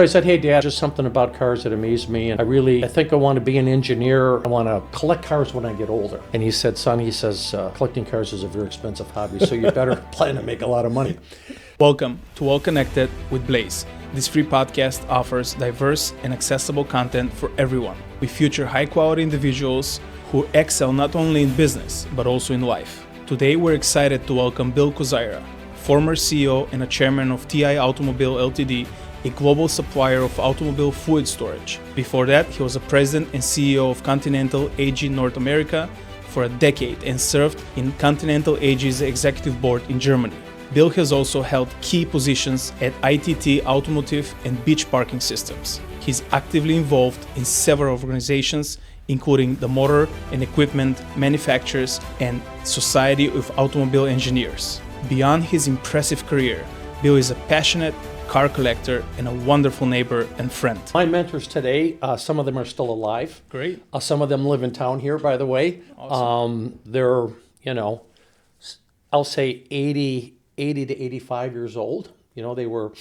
I said, hey, Dad, just something about cars that amazed me. And I think I want to be an engineer. I want to collect cars when I get older. And he said, son, collecting cars is a very expensive hobby, so you better plan to make a lot of money. Welcome to Well Connected with Blaze. This free podcast offers diverse and accessible content for everyone. We feature high-quality individuals who excel not only in business, but also in life. Today, we're excited to welcome Bill Kozyra, former CEO and a chairman of TI Automobile Ltd., a global supplier of automobile fluid storage. Before that, he was a president and CEO of Continental AG North America for a decade and served in Continental AG's executive board in Germany. Bill has also held key positions at ITT Automotive and Beach Parking Systems. He's actively involved in several organizations, including the Motor and Equipment Manufacturers and Society of Automobile Engineers. Beyond his impressive career, Bill is a passionate car collector and a wonderful neighbor and friend. My mentors today, some of them are still alive. Great. Some of them live in town here, by the way. Awesome. They're, I'll say 80 to 85 years old. They were,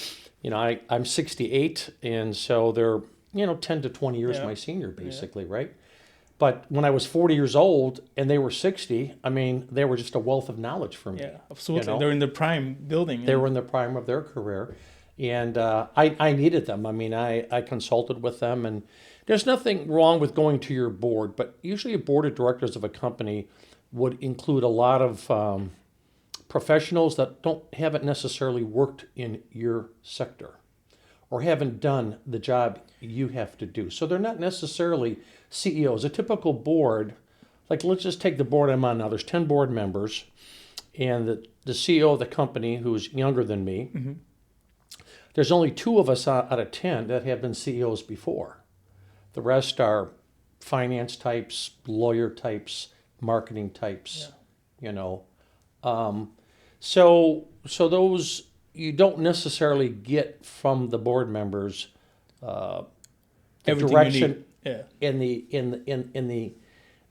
I'm 68, and so they're, 10 to 20 years my senior, basically, right? But when I was 40 years old and they were 60, they were just a wealth of knowledge for me. Yeah, absolutely. They're in their prime building. They were in the prime of their career. And I needed them. I consulted with them. And there's nothing wrong with going to your board, but usually a board of directors of a company would include a lot of professionals that haven't necessarily worked in your sector or haven't done the job you have to do. So they're not necessarily CEOs. A typical board, like let's just take the board I'm on now. There's 10 board members, and the CEO of the company, who's younger than me, Mm-hmm. There's only 2 of us out of 10 that have been CEOs before. The rest are finance types, lawyer types, marketing types, So those you don't necessarily get from the board members the Everything direction in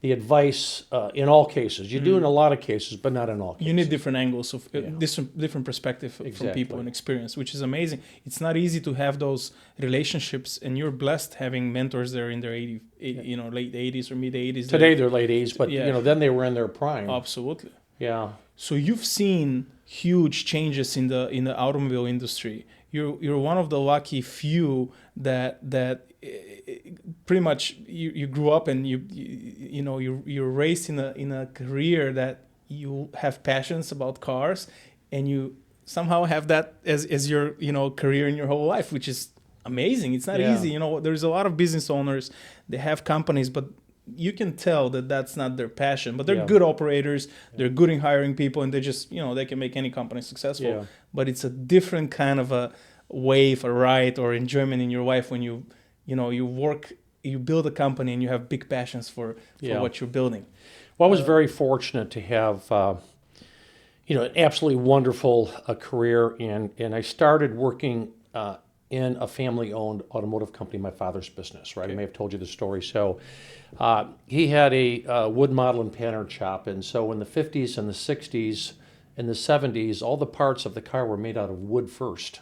the advice in all cases. You do in a lot of cases, but not in all cases. You need different angles of different perspective from people and experience, which is amazing. It's not easy to have those relationships, and you're blessed having mentors that are in their late 80s or mid 80s. Today they're late 80s, but then they were in their prime. Absolutely. Yeah. So you've seen huge changes in the automobile industry. You're one of the lucky few that pretty much you grew up and you're raised in a career that you have passions about cars, and you somehow have that as your career in your whole life, which is amazing. It's not easy. There's a lot of business owners, they have companies, but you can tell that that's not their passion, but they're good operators. They're good in hiring people, and they just, they can make any company successful. Yeah. But it's a different kind of a wave, a ride, or enjoyment in your life when you work, you build a company, and you have big passions for what you're building. Well, I was very fortunate to have, an absolutely wonderful career, and I started working in a family-owned automotive company, my father's business, right? Okay. I may have told you the story. So he had a wood model and pattern shop, and so in the 50s and the 60s and the 70s, all the parts of the car were made out of wood first,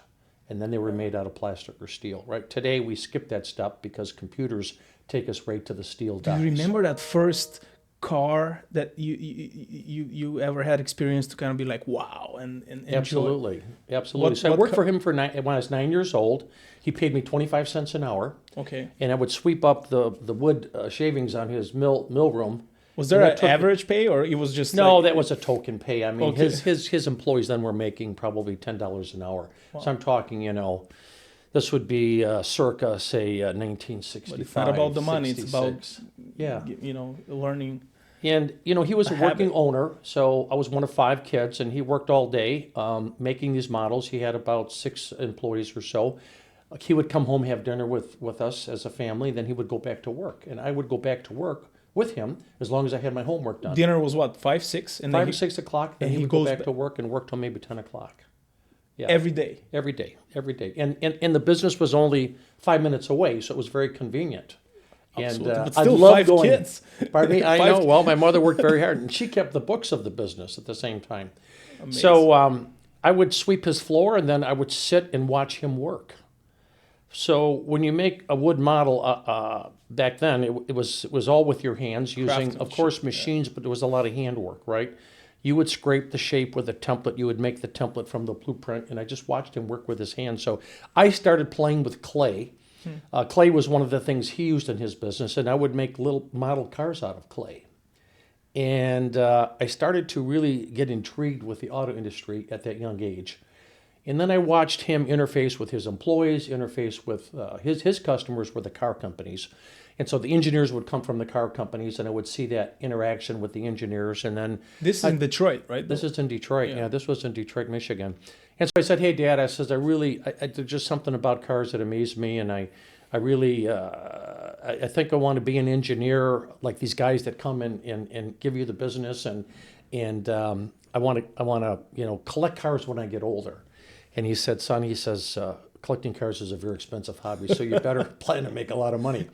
and then they were made out of plastic or steel, right? Today, we skip that step because computers take us right to the steel dies. Do you remember that first car that you ever had experience to kind of be like, wow, and Absolutely. So I worked for him when I was 9 years old. He paid me 25 cents an hour. Okay. And I would sweep up the wood shavings on his mill room. Was there an average pay, or it was just no? That was a token pay. His employees then were making probably $10 an hour. Wow. So I'm talking, this would be circa, say, 1965. But it's not about the money. 66. It's about learning. And he was a working owner, so I was one of 5 kids, and he worked all day making these models. He had about 6 employees or so. He would come home, have dinner with us as a family, then he would go back to work, and I would go back to work with him as long as I had my homework done. Dinner was what, 5, 6? And 5 or 6 o'clock, then he would go back to work and work till maybe 10 o'clock. Yeah. Every day. And the business was only 5 minutes away, so it was very convenient. Absolutely. And but still, I love 5 kids. Pardon me? I know. Well, my mother worked very hard, and she kept the books of the business at the same time. Amazing. So I would sweep his floor, and then I would sit and watch him work. So when you make a wood model, back then it was all with your hands using, of course, Craftsmanship, machines, but there was a lot of handwork, right? You would scrape the shape with a template. You would make the template from the blueprint, and I just watched him work with his hands. So I started playing with clay. Clay was one of the things he used in his business, and I would make little model cars out of clay. And I started to really get intrigued with the auto industry at that young age. And then I watched him interface with his employees, interface with his customers were the car companies. And so the engineers would come from the car companies, and I would see that interaction with the engineers. And then This is in Detroit, right? this is in Detroit. Yeah, this was in Detroit, Michigan. And so I said, "Hey, Dad," I says, there's just something about cars that amazed me, and I really, I think I want to be an engineer like these guys that come and give you the business, and I want to, collect cars when I get older. And he said, "Son," he says, "collecting cars is a very expensive hobby, so you better plan to make a lot of money."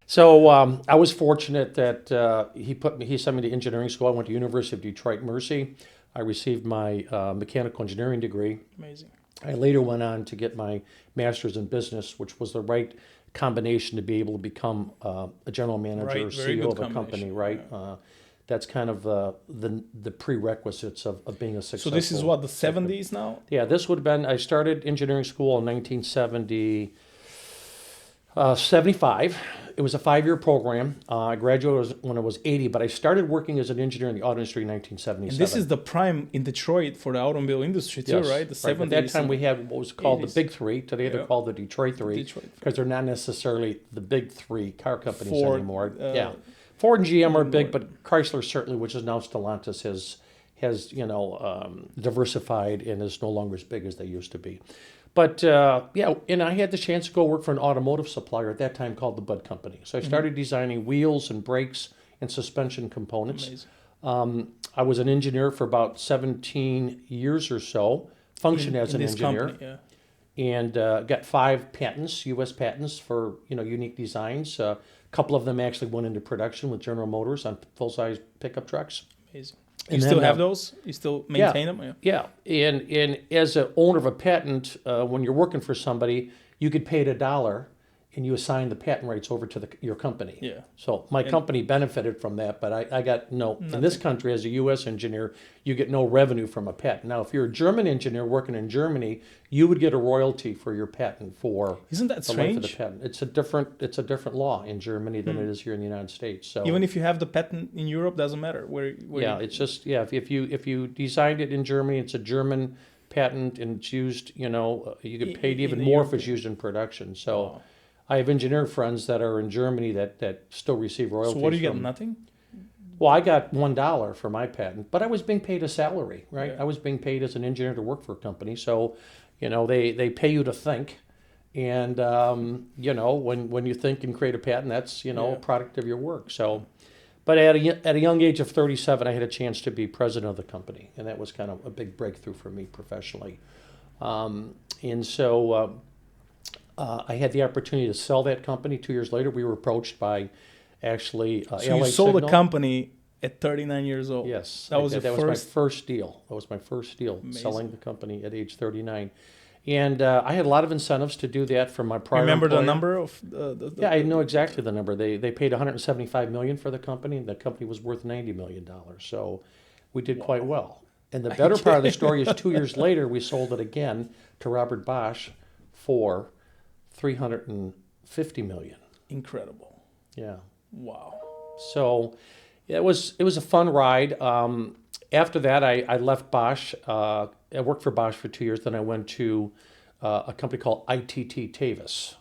So I was fortunate that he sent me to engineering school. I went to University of Detroit Mercy. I received my mechanical engineering degree. Amazing. I later went on to get my master's in business, which was the right combination to be able to become a general manager Right, or very CEO good of a company, combination, right? That's kind of the prerequisites of being a So successful. this is what, the 70s now? Yeah, this would have been, I started engineering school in 1970, 75. It was a 5-year program. I graduated when I was 80, but I started working as an engineer in the auto industry in 1977. And this is the prime in Detroit for the automobile industry too, Yes, right? The 70s. At that time, we had what was called 80s. the Big Three. Today, they're Yeah. called the Detroit Three Detroit Three. because they're not necessarily the big three car companies Ford, anymore. Ford and GM are big, but Chrysler certainly, which is now Stellantis, has diversified and is no longer as big as they used to be. But and I had the chance to go work for an automotive supplier at that time called the Bud Company. So I started designing wheels and brakes and suspension components. Amazing. I was an engineer for about 17 years or so, functioned as an this engineer, company, yeah. and got 5 patents, U.S. patents for unique designs. A couple of them actually went into production with General Motors on full-size pickup trucks. Amazing. You And still then, have those? You still maintain them? Yeah. Yeah, and as an owner of a patent, when you're working for somebody, you could pay it $1, and you assign the patent rights over to your company. Yeah. So my company benefited from that, but I got no. In this country, as a U.S. engineer, you get no revenue from a patent. Now, if you're a German engineer working in Germany, you would get a royalty for your patent for Isn't that the life of the strange? patent. It's a different law in Germany than it is here in the United States. So Even if you have the patent in Europe, doesn't matter where yeah, it's just if you designed it in Germany, it's a German patent and it's used. You get paid even the more if it's used in production. So. Wow. I have engineer friends that are in Germany that still receive royalties. So what do you get? from- Nothing? Well, I got $1 for my patent, but I was being paid a salary, right? Yeah. I was being paid as an engineer to work for a company, so they pay you to think, and when you think and create a patent, that's a product of your work. So, but at a young age of 37, I had a chance to be president of the company, and that was kind of a big breakthrough for me professionally, and so. I had the opportunity to sell that company. 2 years later, we were approached by actually So you LA sold Signal. a company at 39 years old. Yes. That was that was my first deal. That was my first deal, Amazing. selling the company at age 39. And I had a lot of incentives to do that from my prior Remember the employer. number of Yeah, I know exactly the number. They paid $175 million for the company, and the company was worth $90 million. So we did quite well. And the better part of the story is 2 years later, we sold it again to Robert Bosch for $350 million. Incredible. Yeah. Wow. So it was a fun ride. After that, I left Bosch. I worked for Bosch for 2 years. Then I went to a company called ITT Tavis.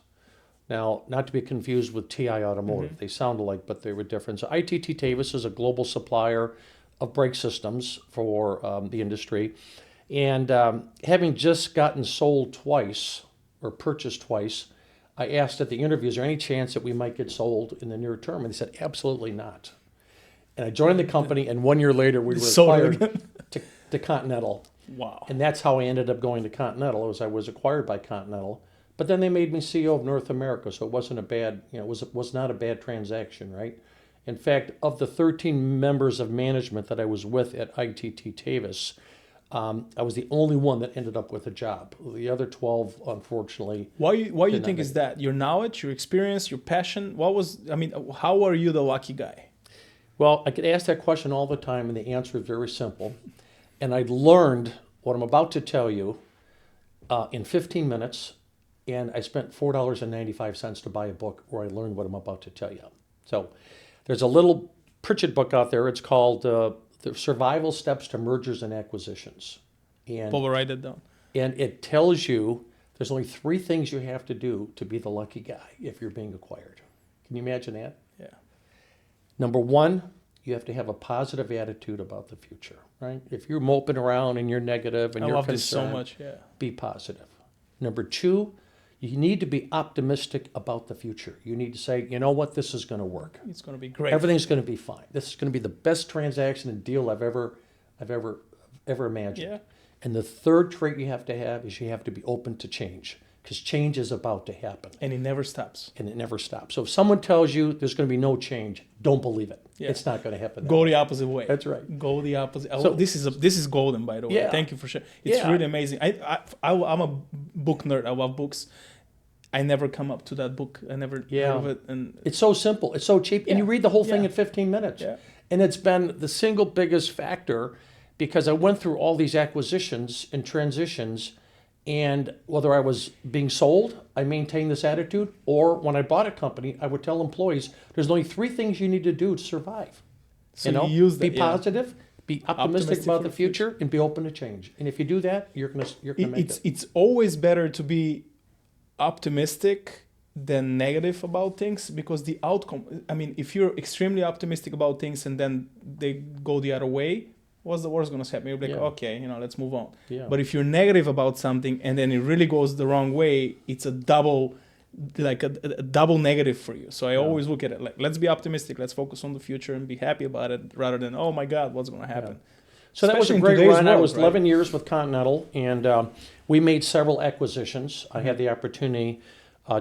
Now, not to be confused with TI Automotive. They sound alike, but they were different. So ITT Tavis is a global supplier of brake systems for the industry. And having just gotten sold twice, or purchased twice, I asked at the interview, is there any chance that we might get sold in the near term? And they said, absolutely not. And I joined the company, and 1 year later, we were Sold acquired to Continental. Wow. And that's how I ended up going to Continental, I was acquired by Continental. But then they made me CEO of North America, so it wasn't a bad, it was not a bad transaction, right? In fact, of the 13 members of management that I was with at ITT Tavis, I was the only one that ended up with a job. The other 12, unfortunately. Why you did not think make is that? Your knowledge, your experience, your passion? How are you the lucky guy? Well, I get asked that question all the time, and the answer is very simple. And I learned what I'm about to tell you in 15 minutes, and I spent $4.95 to buy a book where I learned what I'm about to tell you. So there's a little Pritchett book out there. It's called The Survival Steps to Mergers and Acquisitions. And, Paul, write it down. and it tells you there's only 3 things you have to do to be the lucky guy if you're being acquired. Can you imagine that? Yeah. Number 1, you have to have a positive attitude about the future, right? If you're moping around and you're negative and I you're love this so concerned, much. Yeah. be positive. Number 2, you need to be optimistic about the future. You need to say, you know what, this is going to work. It's going to be great. Everything's going to be fine. This is going to be the best transaction and deal I've ever imagined. Yeah. And the third trait you have to have is you have to be open to change, because change is about to happen. And it never stops. And it never stops. So if someone tells you there's going to be no change, don't believe it. Yeah. It's not going to happen. Go the opposite way. That's right. Go the opposite. So- this is golden, by the way. Yeah. Thank you for sharing. It's Yeah. really amazing. I'm a book nerd. I love books. I never come up to that book. I never Yeah. heard of it. And It's so simple. It's so cheap. And you Yeah. read the whole thing Yeah. in 15 minutes. Yeah. And it's been the single biggest factor, because I went through all these acquisitions and transitions, and whether I was being sold, I maintained this attitude, or when I bought a company, I would tell employees, there's only 3 things you need to do to survive. so you use that. Be yeah. positive, be optimistic about the future, and be open to change. And if you do that, you're gonna make it. It's always better to be optimistic than negative about things, because the outcome, I mean, if you're extremely optimistic about things and then they go the other way, what's the worst going to happen? You'll be like, Yeah. okay, let's move on. Yeah. But if you're negative about something and then it really goes the wrong way, it's a double negative for you. So I always look at it like, let's be optimistic, let's focus on the future and be happy about it, rather than, oh my God, what's going to happen? So that was a Especially in great today's run. I world, was right? 11 years with Continental, and we made several acquisitions. I had the opportunity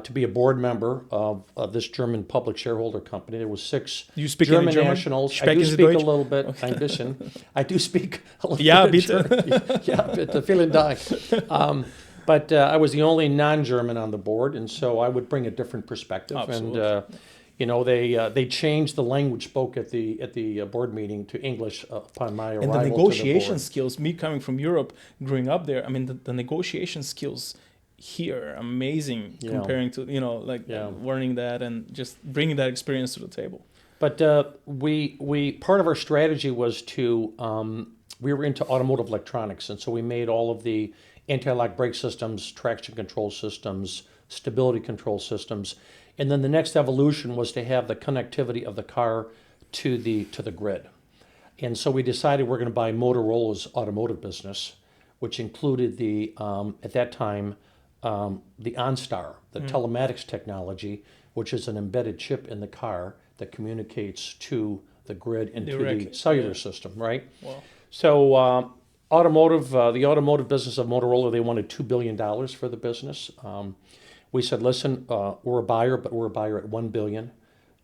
to be a board member of this German public shareholder company. There was 6 You speak German any German? nationals. I do Sprechen Sie speak a Deutsch? little bit. Ein bisschen. I do speak a little Ja, bit. bitte. German. Yeah, bitte. Vielen Dank. But I was the only non-German on the board, and so I would bring a different perspective. Absolutely. And they changed the language spoke at the board meeting to English upon my arrival. And the to negotiation board. skills, me coming from Europe, growing up there, I mean, the negotiation skills here, amazing comparing to, learning that and just bringing that experience to the table. But we part of our strategy was to, we were into automotive electronics, and so we made all of the anti-lock brake systems, traction control systems, stability control systems. And then the next evolution was to have the connectivity of the car to the grid. And so we decided we're going to buy Motorola's automotive business, which included at that time, the OnStar, the telematics technology, which is an embedded chip in the car that communicates to the grid and to the cellular system, right? Wow. So the automotive business of Motorola, they wanted $2 billion for the business. We said, listen, we're a buyer, but we're a buyer at $1 billion.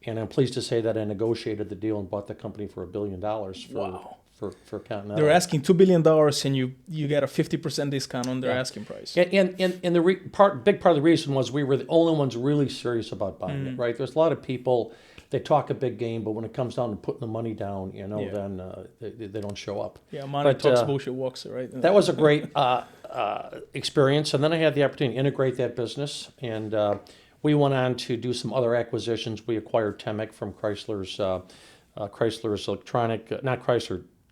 And I'm pleased to say that I negotiated the deal and bought the company for $1 billion for Continental. They're asking $2 billion and you get a 50% discount on their asking price. And the big part of the reason was we were the only ones really serious about buying it, right? There's a lot of people, they talk a big game, but when it comes down to putting the money down, then they don't show up. Yeah, money talks, bullshit walks, right? That was a great experience. And then I had the opportunity to integrate that business. And we went on to do some other acquisitions. We acquired Temec from Chrysler's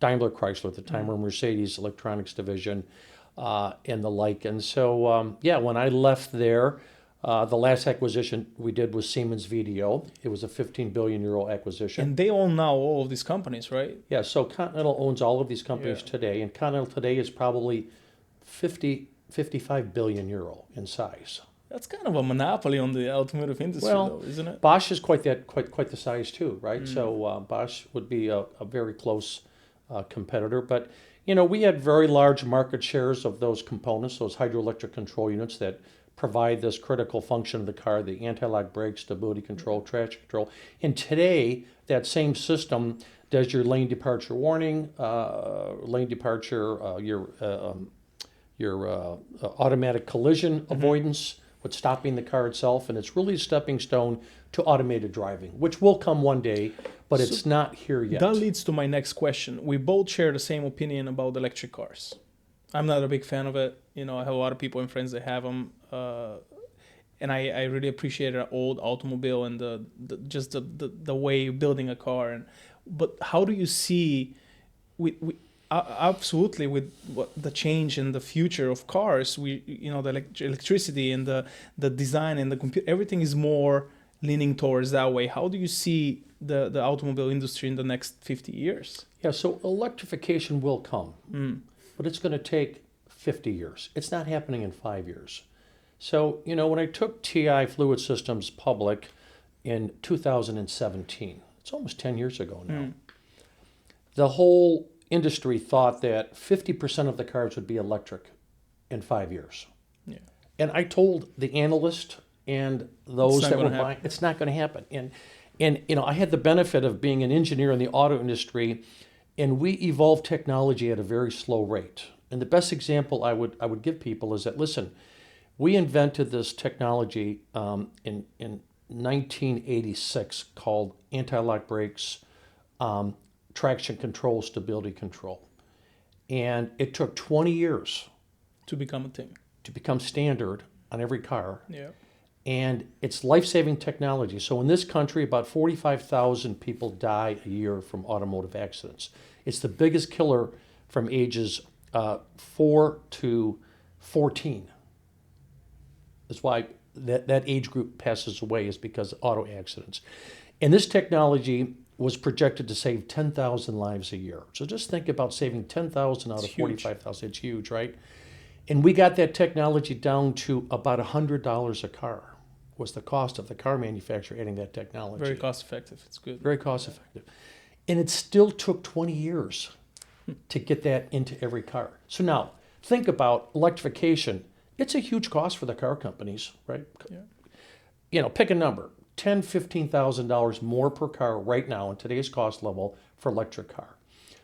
Daimler Chrysler at the time, or Mercedes Electronics Division, and the like. And so, when I left there, the last acquisition we did was Siemens VDO. It was a 15 billion euro acquisition. And they own now all of these companies, right? Yeah, so Continental owns all of these companies today, and Continental today is probably 55 billion euro in size. That's kind of a monopoly on the automotive industry, though, isn't it? Bosch is quite the size too, right? So Bosch would be a very close competitor, but we had very large market shares of those components, those hydroelectric control units that provide this critical function of the car, the anti-lock brakes, stability control, traction control. And today, that same system does your lane departure warning, lane departure, your automatic collision avoidance, with stopping the car itself, and it's really a stepping stone to automated driving, which will come one day, but it's not here yet. That leads to my next question. We both share the same opinion about electric cars. I'm not a big fan of it. I have a lot of people and friends that have them, and I really appreciate an old automobile and the way you're building a car. But how do you see, absolutely, with the change in the future of cars, the electricity and the design and the computer, everything is more leaning towards that way. How do you see the automobile industry in the next 50 years? Yeah, so electrification will come, but it's going to take 50 years. It's not happening in 5 years. So, when I took TI Fluid Systems public in 2017, it's almost 10 years ago now, the whole industry thought that 50% of the cars would be electric in 5 years. Yeah. And I told the analyst and those that were buying, it's not going to happen. And I had the benefit of being an engineer in the auto industry, and we evolved technology at a very slow rate. And the best example I would give people is that, listen, we invented this technology in 1986 called anti-lock brakes, traction control, stability control. And it took 20 years to become a thing, to become standard on every car. Yeah. And it's life-saving technology. So in this country, about 45,000 people die a year from automotive accidents. It's the biggest killer from ages 4 to 14. That's why that age group passes away, is because of auto accidents. And this technology was projected to save 10,000 lives a year. So just think about saving 10,000 out of 45,000. It's huge, right? And we got that technology down to about $100 a car was the cost of the car manufacturer adding that technology. Very cost effective. It's good. Very cost effective. And it still took 20 years to get that into every car. So now, think about electrification. It's a huge cost for the car companies, right? Yeah. Pick a number. $10,000, $15,000 more per car right now in today's cost level for electric car.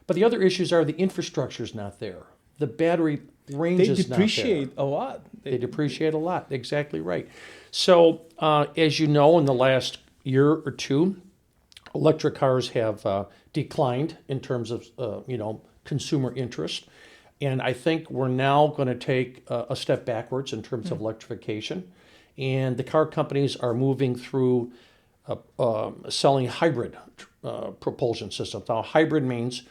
But the other issues are the infrastructure's not there. The battery range is not there. They depreciate a lot. They depreciate a lot. Exactly right. So as you know, in the last year or two, electric cars have declined in terms of consumer interest. And I think we're now going to take a step backwards in terms of electrification. And the car companies are moving through selling hybrid propulsion systems. Now, hybrid means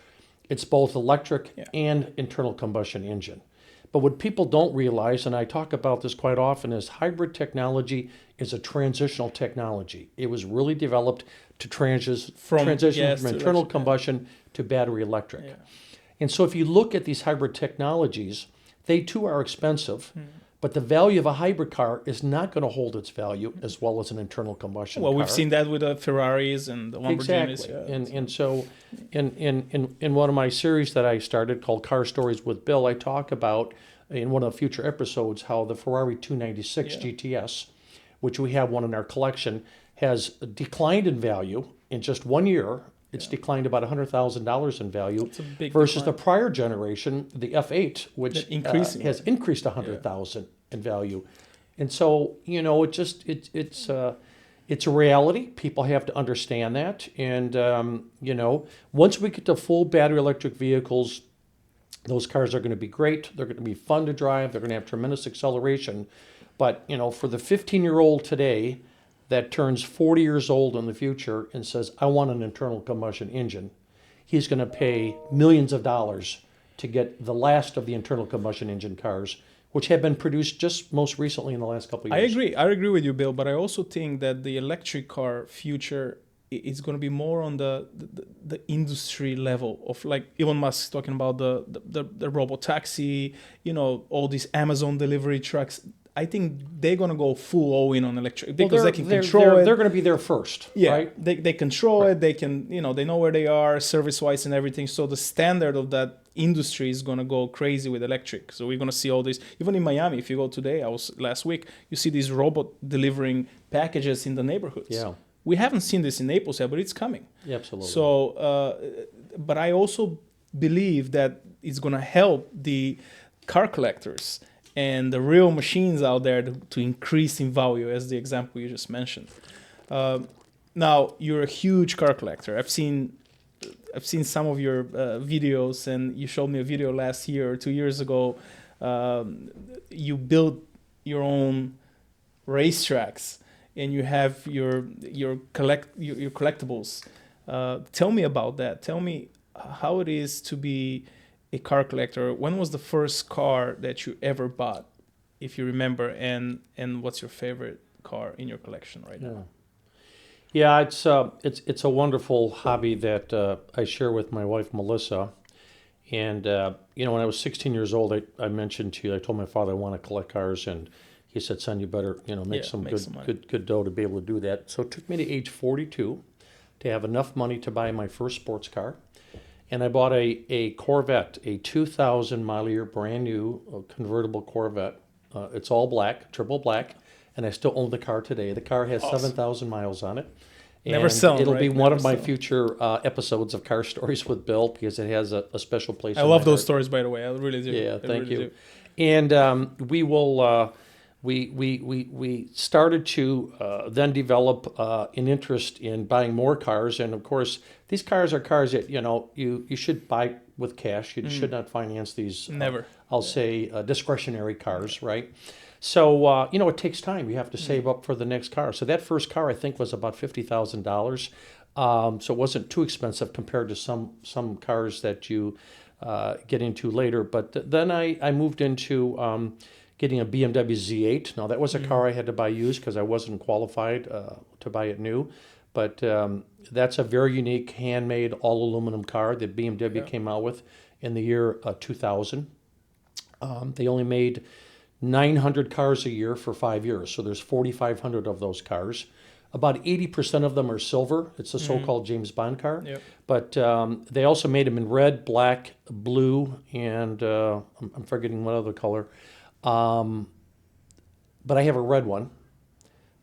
it's both electric and internal combustion engine. But what people don't realize, and I talk about this quite often, is hybrid technology is a transitional technology. It was really developed to transition from internal combustion to battery electric. Yeah. And so if you look at these hybrid technologies, they too are expensive. But the value of a hybrid car is not going to hold its value as well as an internal combustion car. Well, we've seen that with the Ferraris and the Lamborghinis. Exactly. Yeah. And so in one of my series that I started called Car Stories with Bill, I talk about in one of the future episodes how the Ferrari 296 GTS, which we have one in our collection, has declined in value in just 1 year. It's declined about $100,000 in value versus the prior generation, the F8, which has increased $100,000 in value. And so, it's a reality. People have to understand that. And, once we get to full battery electric vehicles, those cars are going to be great. They're going to be fun to drive. They're going to have tremendous acceleration. But, for the 15-year-old today that turns 40 years old in the future and says, I want an internal combustion engine, he's going to pay millions of dollars to get the last of the internal combustion engine cars, which have been produced just most recently in the last couple of years. I agree with you, Bill, but I also think that the electric car future is going to be more on the industry level of, like Elon Musk talking about the robo-taxi, all these Amazon delivery trucks. I think they're going to go full all in on electric because they can control it. They're going to be there first, right? They control it. They can, they know where they are service-wise and everything. So the standard of that industry is going to go crazy with electric. So we're going to see all this. Even in Miami, if you go today, I was last week, you see these robot delivering packages in the neighborhoods. Yeah. We haven't seen this in Naples yet, but it's coming. Yeah, absolutely. So, but I also believe that it's going to help the car collectors and the real machines out there to increase in value, as the example you just mentioned. Now, you're a huge car collector. I've seen some of your videos, and you showed me a video last year or 2 years ago. You built your own racetracks, and you have your collectibles. Tell me about that. Tell me how it is to be a car collector. When was the first car that you ever bought, if you remember, and what's your favorite car in your collection right now? Yeah, it's a wonderful hobby that I share with my wife Melissa. And when I was 16 years old, I mentioned to you, I told my father I want to collect cars, and he said, "Son, you better make some good dough to be able to do that." So it took me to age 42 to have enough money to buy my first sports car, and I bought a Corvette, a 2000 model year, brand new convertible Corvette. It's all black, triple black. And I still own the car today. The car has 7,000 miles on it. And Never sell, it'll right? be one of my sell. future episodes of Car Stories with Bill, because it has a special place. I love those stories, by the way. I really do. Yeah, thank really you. And we will. We started to then develop an interest in buying more cars, and of course, these cars are cars that you should buy with cash. You should not finance these. Never. I'll say discretionary cars, right? So, it takes time. You have to save up for the next car. So that first car, I think, was about $50,000. So it wasn't too expensive compared to some cars that you get into later. But then I moved into getting a BMW Z8. Now, that was a car I had to buy used because I wasn't qualified to buy it new. But that's a very unique, handmade, all-aluminum car that BMW came out with in the year 2000. They only made 900 cars a year for 5 years. So there's 4,500 of those cars. About 80% of them are silver. It's a so-called James Bond car. Yep. But they also made them in red, black, blue, and I'm forgetting one other color. But I have a red one.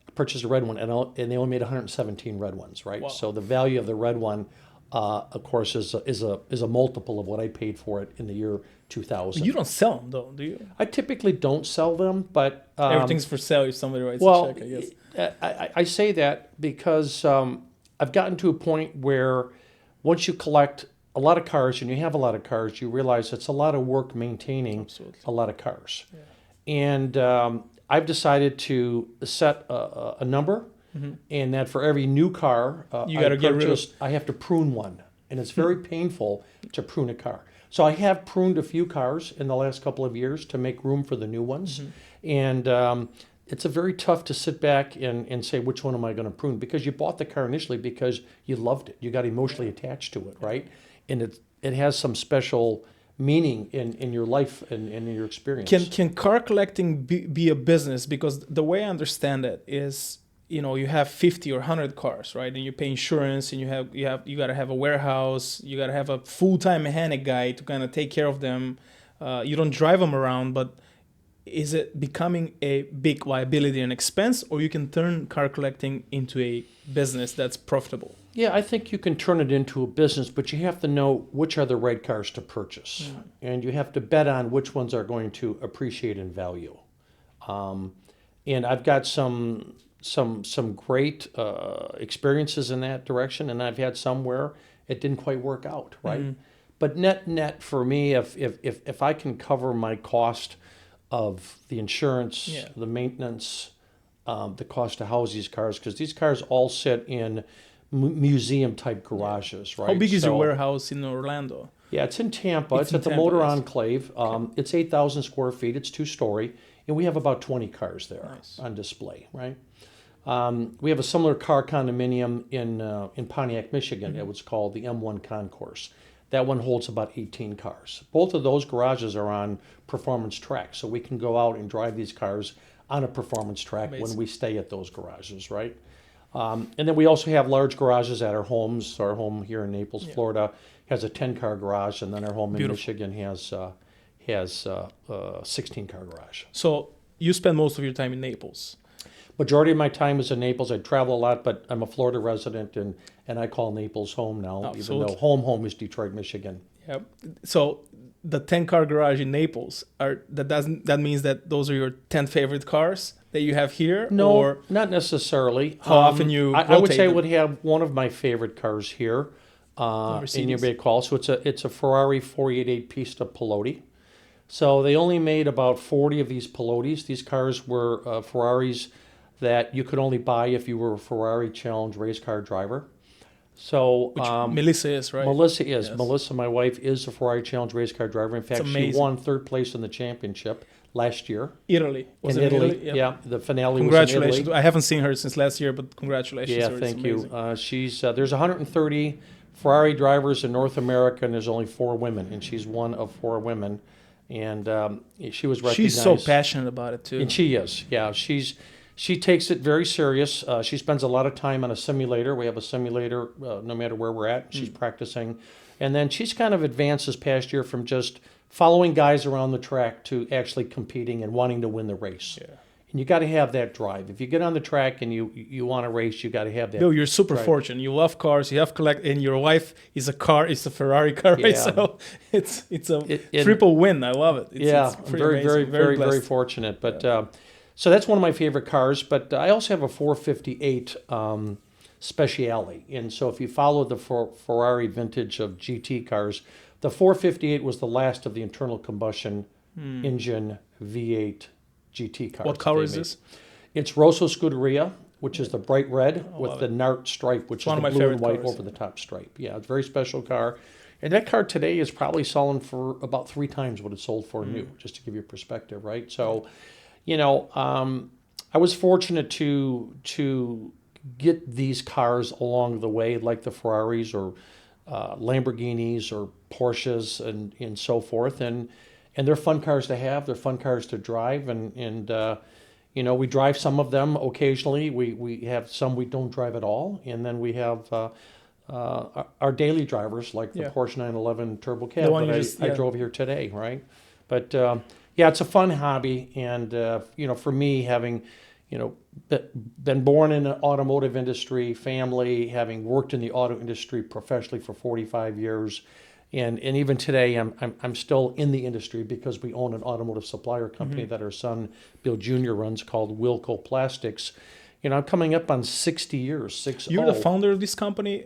I purchased a red one, and they only made 117 red ones, right? Wow. So the value of the red one, of course, is a multiple of what I paid for it in the year 2000. You don't sell them, though, do you? I typically don't sell them, but Everything's for sale if somebody writes a check, I guess. I say that because I've gotten to a point where once you collect a lot of cars and you have a lot of cars, you realize it's a lot of work maintaining a lot of cars. Yeah. And I've decided to set a number, and that for every new car you got to get rid of. I have to prune one. And it's very painful to prune a car. So I have pruned a few cars in the last couple of years to make room for the new ones. And it's very tough to sit back and say, which one am I going to prune? Because you bought the car initially because you loved it. You got emotionally attached to it, right? And it has some special meaning in your life and in your experience. Can car collecting be a business? Because the way I understand it is, you have 50 or 100 cars, right? And you pay insurance, and you got to have a warehouse, you got to have a full-time mechanic guy to kind of take care of them. You don't drive them around, but is it becoming a big liability and expense, or you can turn car collecting into a business that's profitable? Yeah, I think you can turn it into a business, but you have to know which are the right cars to purchase. And you have to bet on which ones are going to appreciate in value. And I've got some great experiences in that direction, and I've had some where it didn't quite work out, right? But net for me, if I can cover my cost of the insurance, the maintenance, the cost to house these cars, because these cars all sit in museum type garages, right? How big is your warehouse in Orlando? Yeah, it's in Tampa. It's at the Motor Enclave. It's 8,000 square feet. It's 2-story, and we have about 20 cars there on display, right? We have a similar car condominium in Pontiac, Michigan. It was called the M1 Concourse. That one holds about 18 cars. Both of those garages are on performance tracks, so we can go out and drive these cars on a performance track when we stay at those garages, right? And then we also have large garages at our homes. Our home here in Naples, Florida, has a 10-car garage, and then our home in Michigan has a 16-car garage. So you spend most of your time in Naples. Majority of my time is in Naples. I travel a lot, but I'm a Florida resident, and I call Naples home now, Absolutely. even though home is Detroit, Michigan. Yep. So the 10-car garage in Naples, that means that those are your 10 favorite cars that you have here? No, or not necessarily. how often you I would rotate say I them? would have one of my favorite cars here in your big call. So it's a Ferrari 488 Pista Pilotti. So they only made about 40 of these Pilotis. These cars were Ferraris that you could only buy if you were a Ferrari Challenge race car driver. So Melissa is, right? Melissa is. Yes. Melissa, my wife, is a Ferrari Challenge race car driver. In fact, she amazing. won third place in the championship last year. Italy. Was in it Italy? Yep. Yeah, the finale Congratulations. was in Italy. I haven't seen her since last year, but congratulations. Yeah, It's thank you. amazing. She's there's 130 Ferrari drivers in North America, and there's only 4 women, and she's one of 4 women. And she was recognized. She's so passionate about it too. And she is. Yeah, she takes it very serious. She spends a lot of time on a simulator. We have a simulator no matter where we're at. She's practicing. And then she's kind of advanced this past year from just following guys around the track to actually competing and wanting to win the race. Yeah. And you got to have that drive. If you get on the track and you want to race, you got to have that. Bill, you're super drive. fortunate. You love cars. You have and your wife is a Ferrari car, right? Yeah. So it's a triple win. I love it. It's pretty very, amazing. very blessed. fortunate. But so that's one of my favorite cars. But I also have a 458 Speciale. And so if you follow the Ferrari vintage of GT cars, the 458 was the last of the internal combustion engine V8 GT cars. What color is this? It's Rosso Scuderia, which is the bright red with the Nart stripe, which is the blue and white over the top stripe. Yeah, it's a very special car. And that car today is probably selling for about 3 times what it sold for new, just to give you perspective, right? So, I was fortunate to get these cars along the way, like the Ferraris or Lamborghinis or Porsches and so forth. And they're fun cars to have. They're fun cars to drive. And we drive some of them occasionally. We have some we don't drive at all. And then we have our daily drivers, like the Porsche 911 Turbo Cab that I drove here today, right? But it's a fun hobby. And, for me, having, been born in an automotive industry family, having worked in the auto industry professionally for 45 years, and even today I'm still in the industry because we own an automotive supplier company that our son Bill Jr. runs called Wilco Plastics. I'm coming up on 60 years. 60. You're the founder of this company,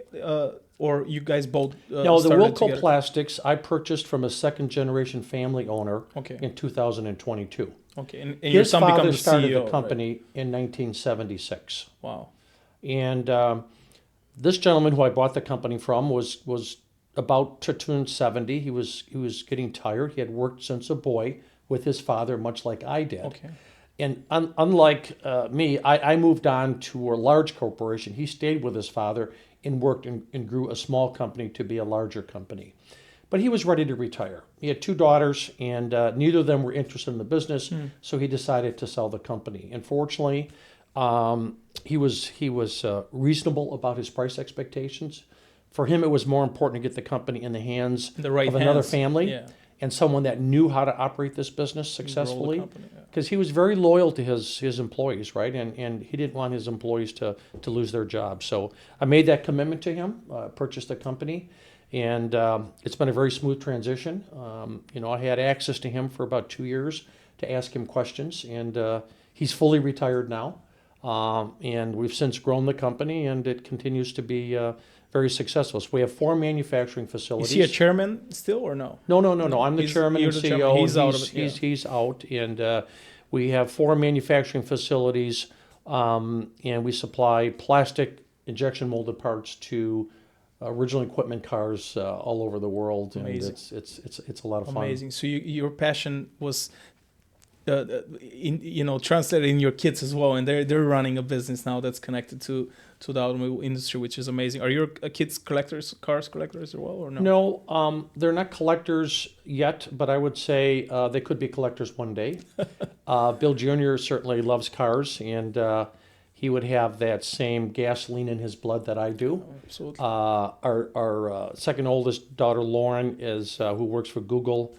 or you guys both? No, the started Wilco together? Plastics I purchased from a second-generation family owner in 2022. Okay, and your His son became father the started CEO, the company right? in 1976. Wow. And this gentleman who I bought the company from was about to turn 70. He was getting tired. He had worked since a boy with his father, much like I did. Okay. And unlike me, I moved on to a large corporation. He stayed with his father and worked and grew a small company to be a larger company. But he was ready to retire. He had 2 daughters, and neither of them were interested in the business, so he decided to sell the company. And fortunately, he was reasonable about his price expectations. For him, it was more important to get the company in the hands of another family and someone that knew how to operate this business successfully. Because he was very loyal to his employees, right? And he didn't want his employees to lose their jobs. So I made that commitment to him, purchased the company, and it's been a very smooth transition. I had access to him for about 2 years to ask him questions, and he's fully retired now. And we've since grown the company, and it continues to be very successful. So we have 4 manufacturing facilities. Is he a chairman still or no? No. I'm the chairman and the CEO. chairman. He's out of it. He's out, and we have 4 manufacturing facilities, and we supply plastic injection molded parts to original equipment cars all over the world. Amazing. And it's a lot of fun. Amazing. So your passion was translated in your kids as well, and they're running a business now that's connected to the automobile industry, which is amazing. Are your kids cars collectors as well, or no? No, they're not collectors yet, but I would say they could be collectors one day. Bill Jr. certainly loves cars, and he would have that same gasoline in his blood that I do. Absolutely. Our second oldest daughter, Lauren, is who works for Google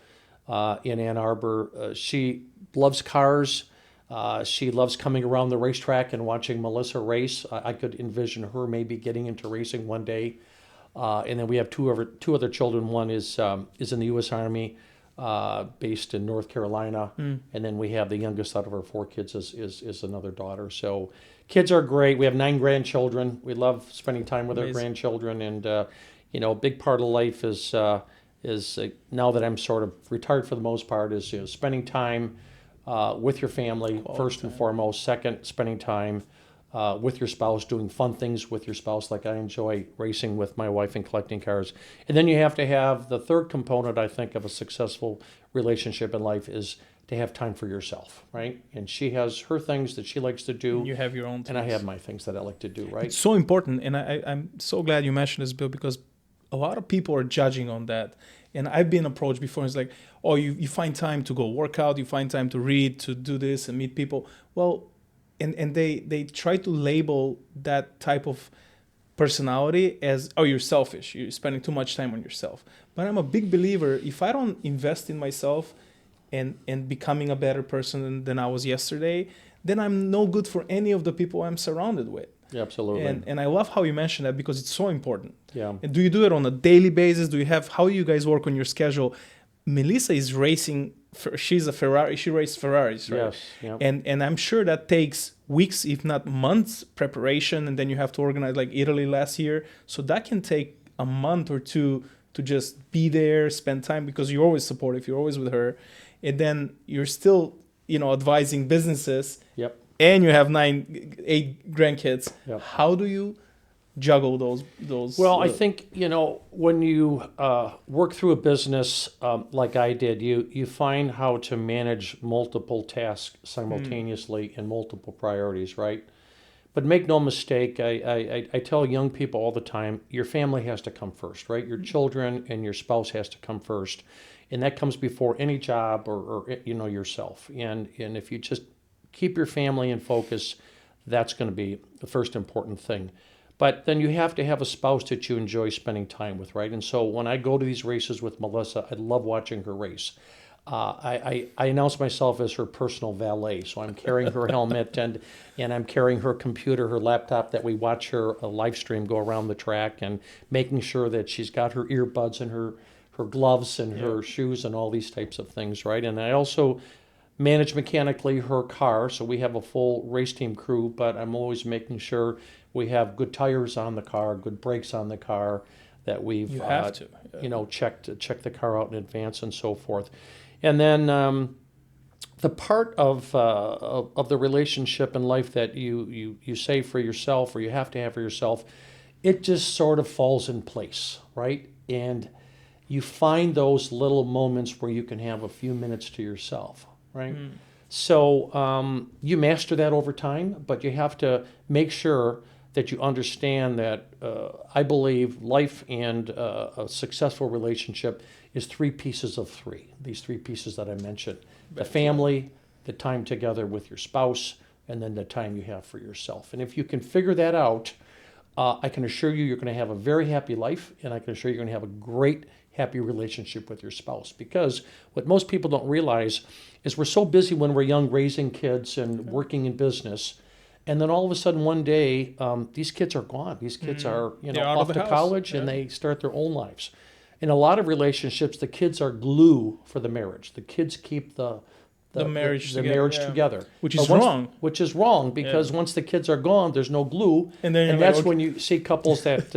in Ann Arbor. She loves cars. She loves coming around the racetrack and watching Melissa race. I could envision her maybe getting into racing one day. And then we have two other children. One is in the U.S. Army, based in North Carolina, and then we have the youngest out of our 4 kids is another daughter. So kids are great. We have 9 grandchildren. We love spending time with our grandchildren, and a big part of life is now that I'm sort of retired for the most part is spending time with your family first and foremost. Second, spending time with your spouse, doing fun things with your spouse, like I enjoy racing with my wife and collecting cars. And then you have to have the third component, I think, of a successful relationship in life is to have time for yourself, right? And she has her things that she likes to do. And you have your own things. And I have my things that I like to do, right? It's so important. And I'm so glad you mentioned this, Bill, because a lot of people are judging on that. And I've been approached before. It's like, oh, you find time to go work out, you find time to read, to do this and meet people. Well, and they try to label that type of personality as, oh, you're selfish, you're spending too much time on yourself. But I'm a big believer, if I don't invest in myself and becoming a better person than I was yesterday, then I'm no good for any of the people I'm surrounded with. Yeah, absolutely. And I love how you mentioned that because it's so important. Yeah. And do you do it on a daily basis? How do you guys work on your schedule? Melissa is racing. She's a Ferrari. She races Ferraris, right? Yes. Yeah. And I'm sure that takes weeks, if not months, preparation, and then you have to organize like Italy last year. So that can take a month or two to just be there, spend time, because you're always supportive. You're always with her, and then you're still, advising businesses. Yep. And you have 8 grandkids. Yep. How do you juggle those? Well, I think, when you work through a business like I did, you find how to manage multiple tasks simultaneously and multiple priorities, right? But make no mistake, I tell young people all the time, your family has to come first, right? Your children and your spouse has to come first. And that comes before any job or yourself. And if you just keep your family in focus, that's going to be the first important thing. But then you have to have a spouse that you enjoy spending time with, right? And so when I go to these races with Melissa, I love watching her race. I announce myself as her personal valet. So I'm carrying her helmet and I'm carrying her computer, her laptop, that we watch her live stream go around the track, and making sure that she's got her earbuds and her gloves and her shoes and all these types of things, right? And I also manage mechanically her car. So we have a full race team crew, but I'm always making sure we have good tires on the car, good brakes on the car, that we've checked the car out in advance and so forth. And then the part of the relationship in life that you save for yourself, or you have to have for yourself, it just sort of falls in place, right? And you find those little moments where you can have a few minutes to yourself, right? So you master that over time, but you have to make sure that you understand that I believe life and a successful relationship is 3 pieces of 3. These 3 pieces that I mentioned: the family, the time together with your spouse, and then the time you have for yourself. And if you can figure that out, I can assure you're going to have a very happy life, and I can assure you're going to have a great, happy relationship with your spouse. Because what most people don't realize is we're so busy when we're young, raising kids and working in business. And then all of a sudden one day, these kids are gone. These kids are off to college, and they start their own lives. In a lot of relationships, the kids are glue for the marriage. The kids keep the marriage together. Which is wrong. Which is wrong, because once the kids are gone, there's no glue. And that's when you see couples that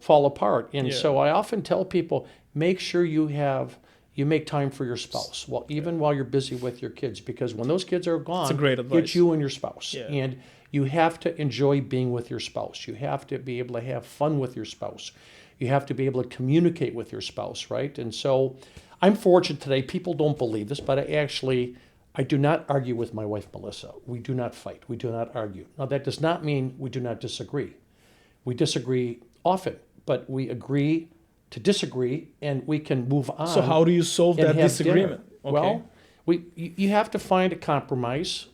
fall apart. And so I often tell people, make sure you make time for your spouse, even while you're busy with your kids, because when those kids are gone, that's a great advice. It's you and your spouse. Yeah. And you have to enjoy being with your spouse. You have to be able to have fun with your spouse. You have to be able to communicate with your spouse, right? And so I'm fortunate today. People don't believe this, but I do not argue with my wife, Melissa. We do not fight. We do not argue. Now, that does not mean we do not disagree. We disagree often, but we agree to disagree, and we can move on. So how do you solve that disagreement? Okay. Well, you have to find a compromise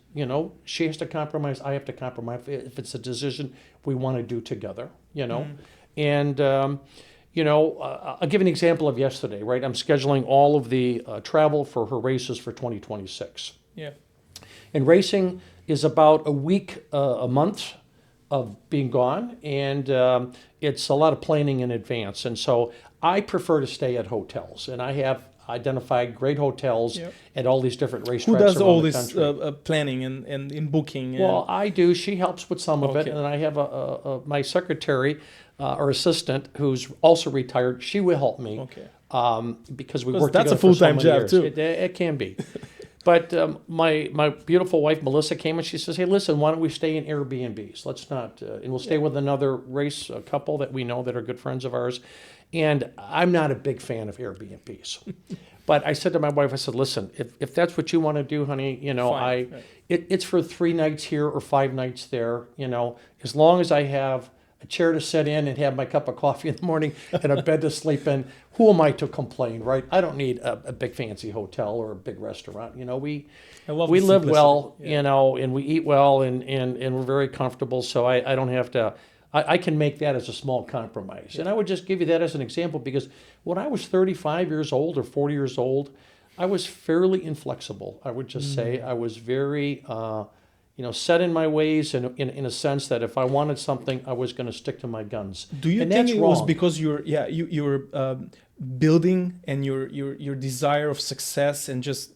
she has to compromise, I have to compromise if it's a decision we want to do together, And, I'll give an example of yesterday, right? I'm scheduling all of the travel for her races for 2026. Yeah. And racing is about a week, a month of being gone, and it's a lot of planning in advance. And so I prefer to stay at hotels, and I have identified great hotels at all these different racetracks Who does around all the this country. planning and in booking? Well, I do. She helps with some of it, Okay. and then I have my secretary or assistant who's also retired. She will help me. Okay. Because we 'Cause work that's together a full-time for so many job, years. too. It can be. But my beautiful wife, Melissa, came and she says, hey, listen, why don't we stay in Airbnbs? Let's not, and we'll stay with another race couple that we know that are good friends of ours. And I'm not a big fan of Airbnbs. But I said to my wife, I said, listen, if that's what you want to do, honey, Fine. Right. it's for 3 nights here or 5 nights there, as long as I have a chair to sit in and have my cup of coffee in the morning and a bed to sleep in, who am I to complain, right? I don't need a big fancy hotel or a big restaurant. I love We the live simplicity. well, Yeah. and we eat well and we're very comfortable. So I don't have to, I can make that as a small compromise. Yeah. And I would just give you that as an example because when I was 35 years old or 40 years old, I was fairly inflexible. I would just say I was very, set in my ways in a sense that if I wanted something, I was going to stick to my guns. Do you And think that's it was wrong. because you were building and your desire of success and just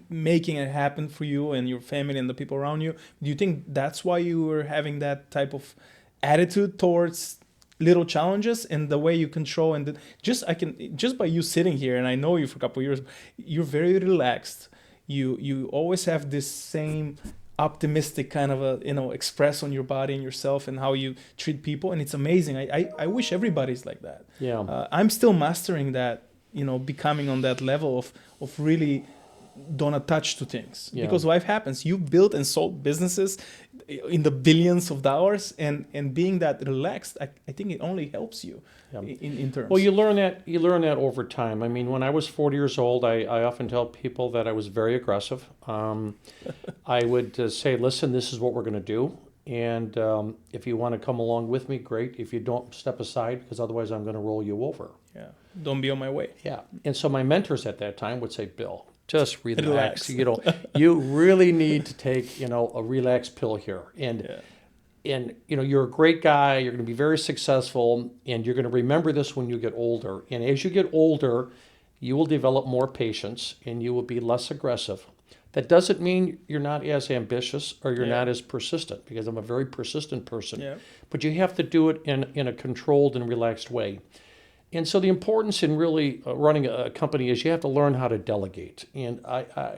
making it happen for you and your family and the people around you? Do you think that's why you were having that type of attitude towards little challenges and the way you control just by you sitting here, and I know you for a couple of years, you're very relaxed. You always have this same optimistic kind of express on your body and yourself and how you treat people, and it's amazing. I wish everybody's like that. Yeah. I'm still mastering that, becoming on that level of really don't attach to things. Yeah. Because life happens. You built and sold businesses in the billions of dollars, and being that relaxed, I think it only helps you in terms. Well, you learn that over time. I mean, when I was 40 years old, I often tell people that I was very aggressive. I would say, listen, this is what we're going to do. And if you want to come along with me, great. If you don't, step aside, because otherwise I'm going to roll you over. Yeah, don't be on my way. Yeah. And so my mentors at that time would say, Bill, just relax. Relax. You really need to take, a relax pill here. And you're a great guy, you're going to be very successful, and you're going to remember this when you get older. And as you get older, you will develop more patience and you will be less aggressive. That doesn't mean you're not as ambitious or you're not as persistent, because I'm a very persistent person. Yeah. But you have to do it in a controlled and relaxed way. And so the importance in really running a company is you have to learn how to delegate. And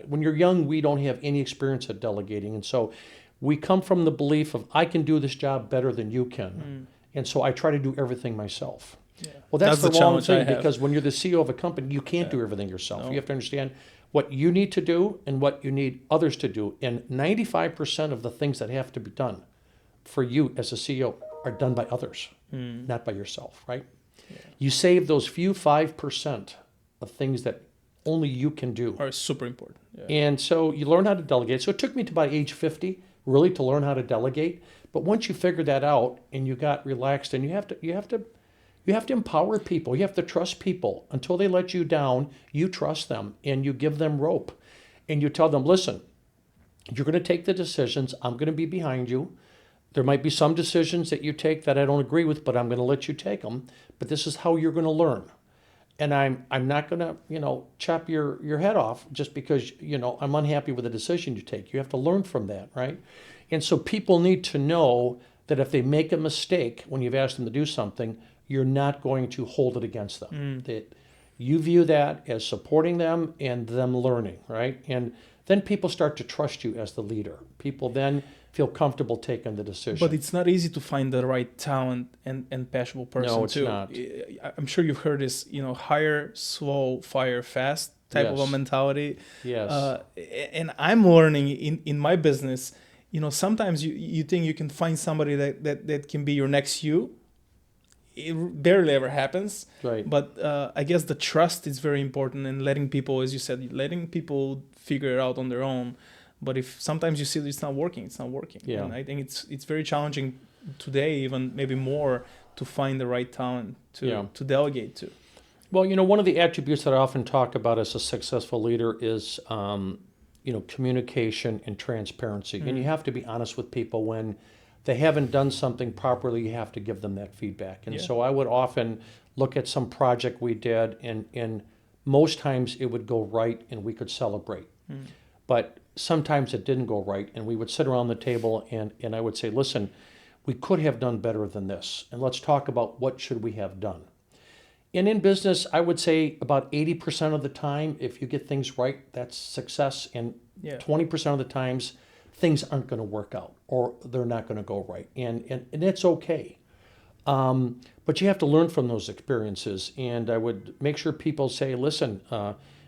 when you're young, we don't have any experience at delegating. And so we come from the belief of, I can do this job better than you can. And so I try to do everything myself. Yeah. Well, that's the wrong challenge I thing, have. because when you're the CEO of a company, you can't do everything yourself. You have to understand what you need to do and what you need others to do. And 95% of the things that have to be done for you as a CEO are done by others, not by yourself, right? Yeah. You save those few 5% of things that only you can do. Are super important. Yeah. And so you learn how to delegate. So it took me to about age 50 really to learn how to delegate. But once you figure that out and you got relaxed, and you have to empower people. You have to trust people. Until they let you down, you trust them and you give them rope. And you tell them, listen, you're going to take the decisions. I'm going to be behind you. There might be some decisions that you take that I don't agree with, but I'm going to let you take them. But this is how you're going to learn. And I'm not going to, chop your head off just because, I'm unhappy with the decision you take. You have to learn from that, right? And so people need to know that if they make a mistake when you've asked them to do something, you're not going to hold it against them. That you view that as supporting them and them learning, right? And then people start to trust you as the leader. People then feel comfortable taking the decision. But it's not easy to find the right talent and passionate person. No, it's too. not. I'm sure you've heard this, hire slow, fire fast type of a mentality. Yes. And I'm learning in my business, sometimes you think you can find somebody that can be your next you. It barely ever happens. Right. But I guess the trust is very important, and letting people, as you said, letting people figure it out on their own. But if sometimes you see that it's not working, it's not working. Yeah. And I think it's very challenging today, even maybe more, to find the right talent to delegate to. Well, one of the attributes that I often talk about as a successful leader is, communication and transparency. And you have to be honest with people when they haven't done something properly. You have to give them that feedback. And so I would often look at some project we did, and most times it would go right and we could celebrate. But sometimes it didn't go right, and we would sit around the table and I would say, listen, we could have done better than this, and let's talk about what should we have done. And in business, I would say about 80% of the time, if you get things right, that's success. And 20% of the times, things aren't going to work out or they're not going to go right. And it's okay. But you have to learn from those experiences. And I would make sure people say, listen,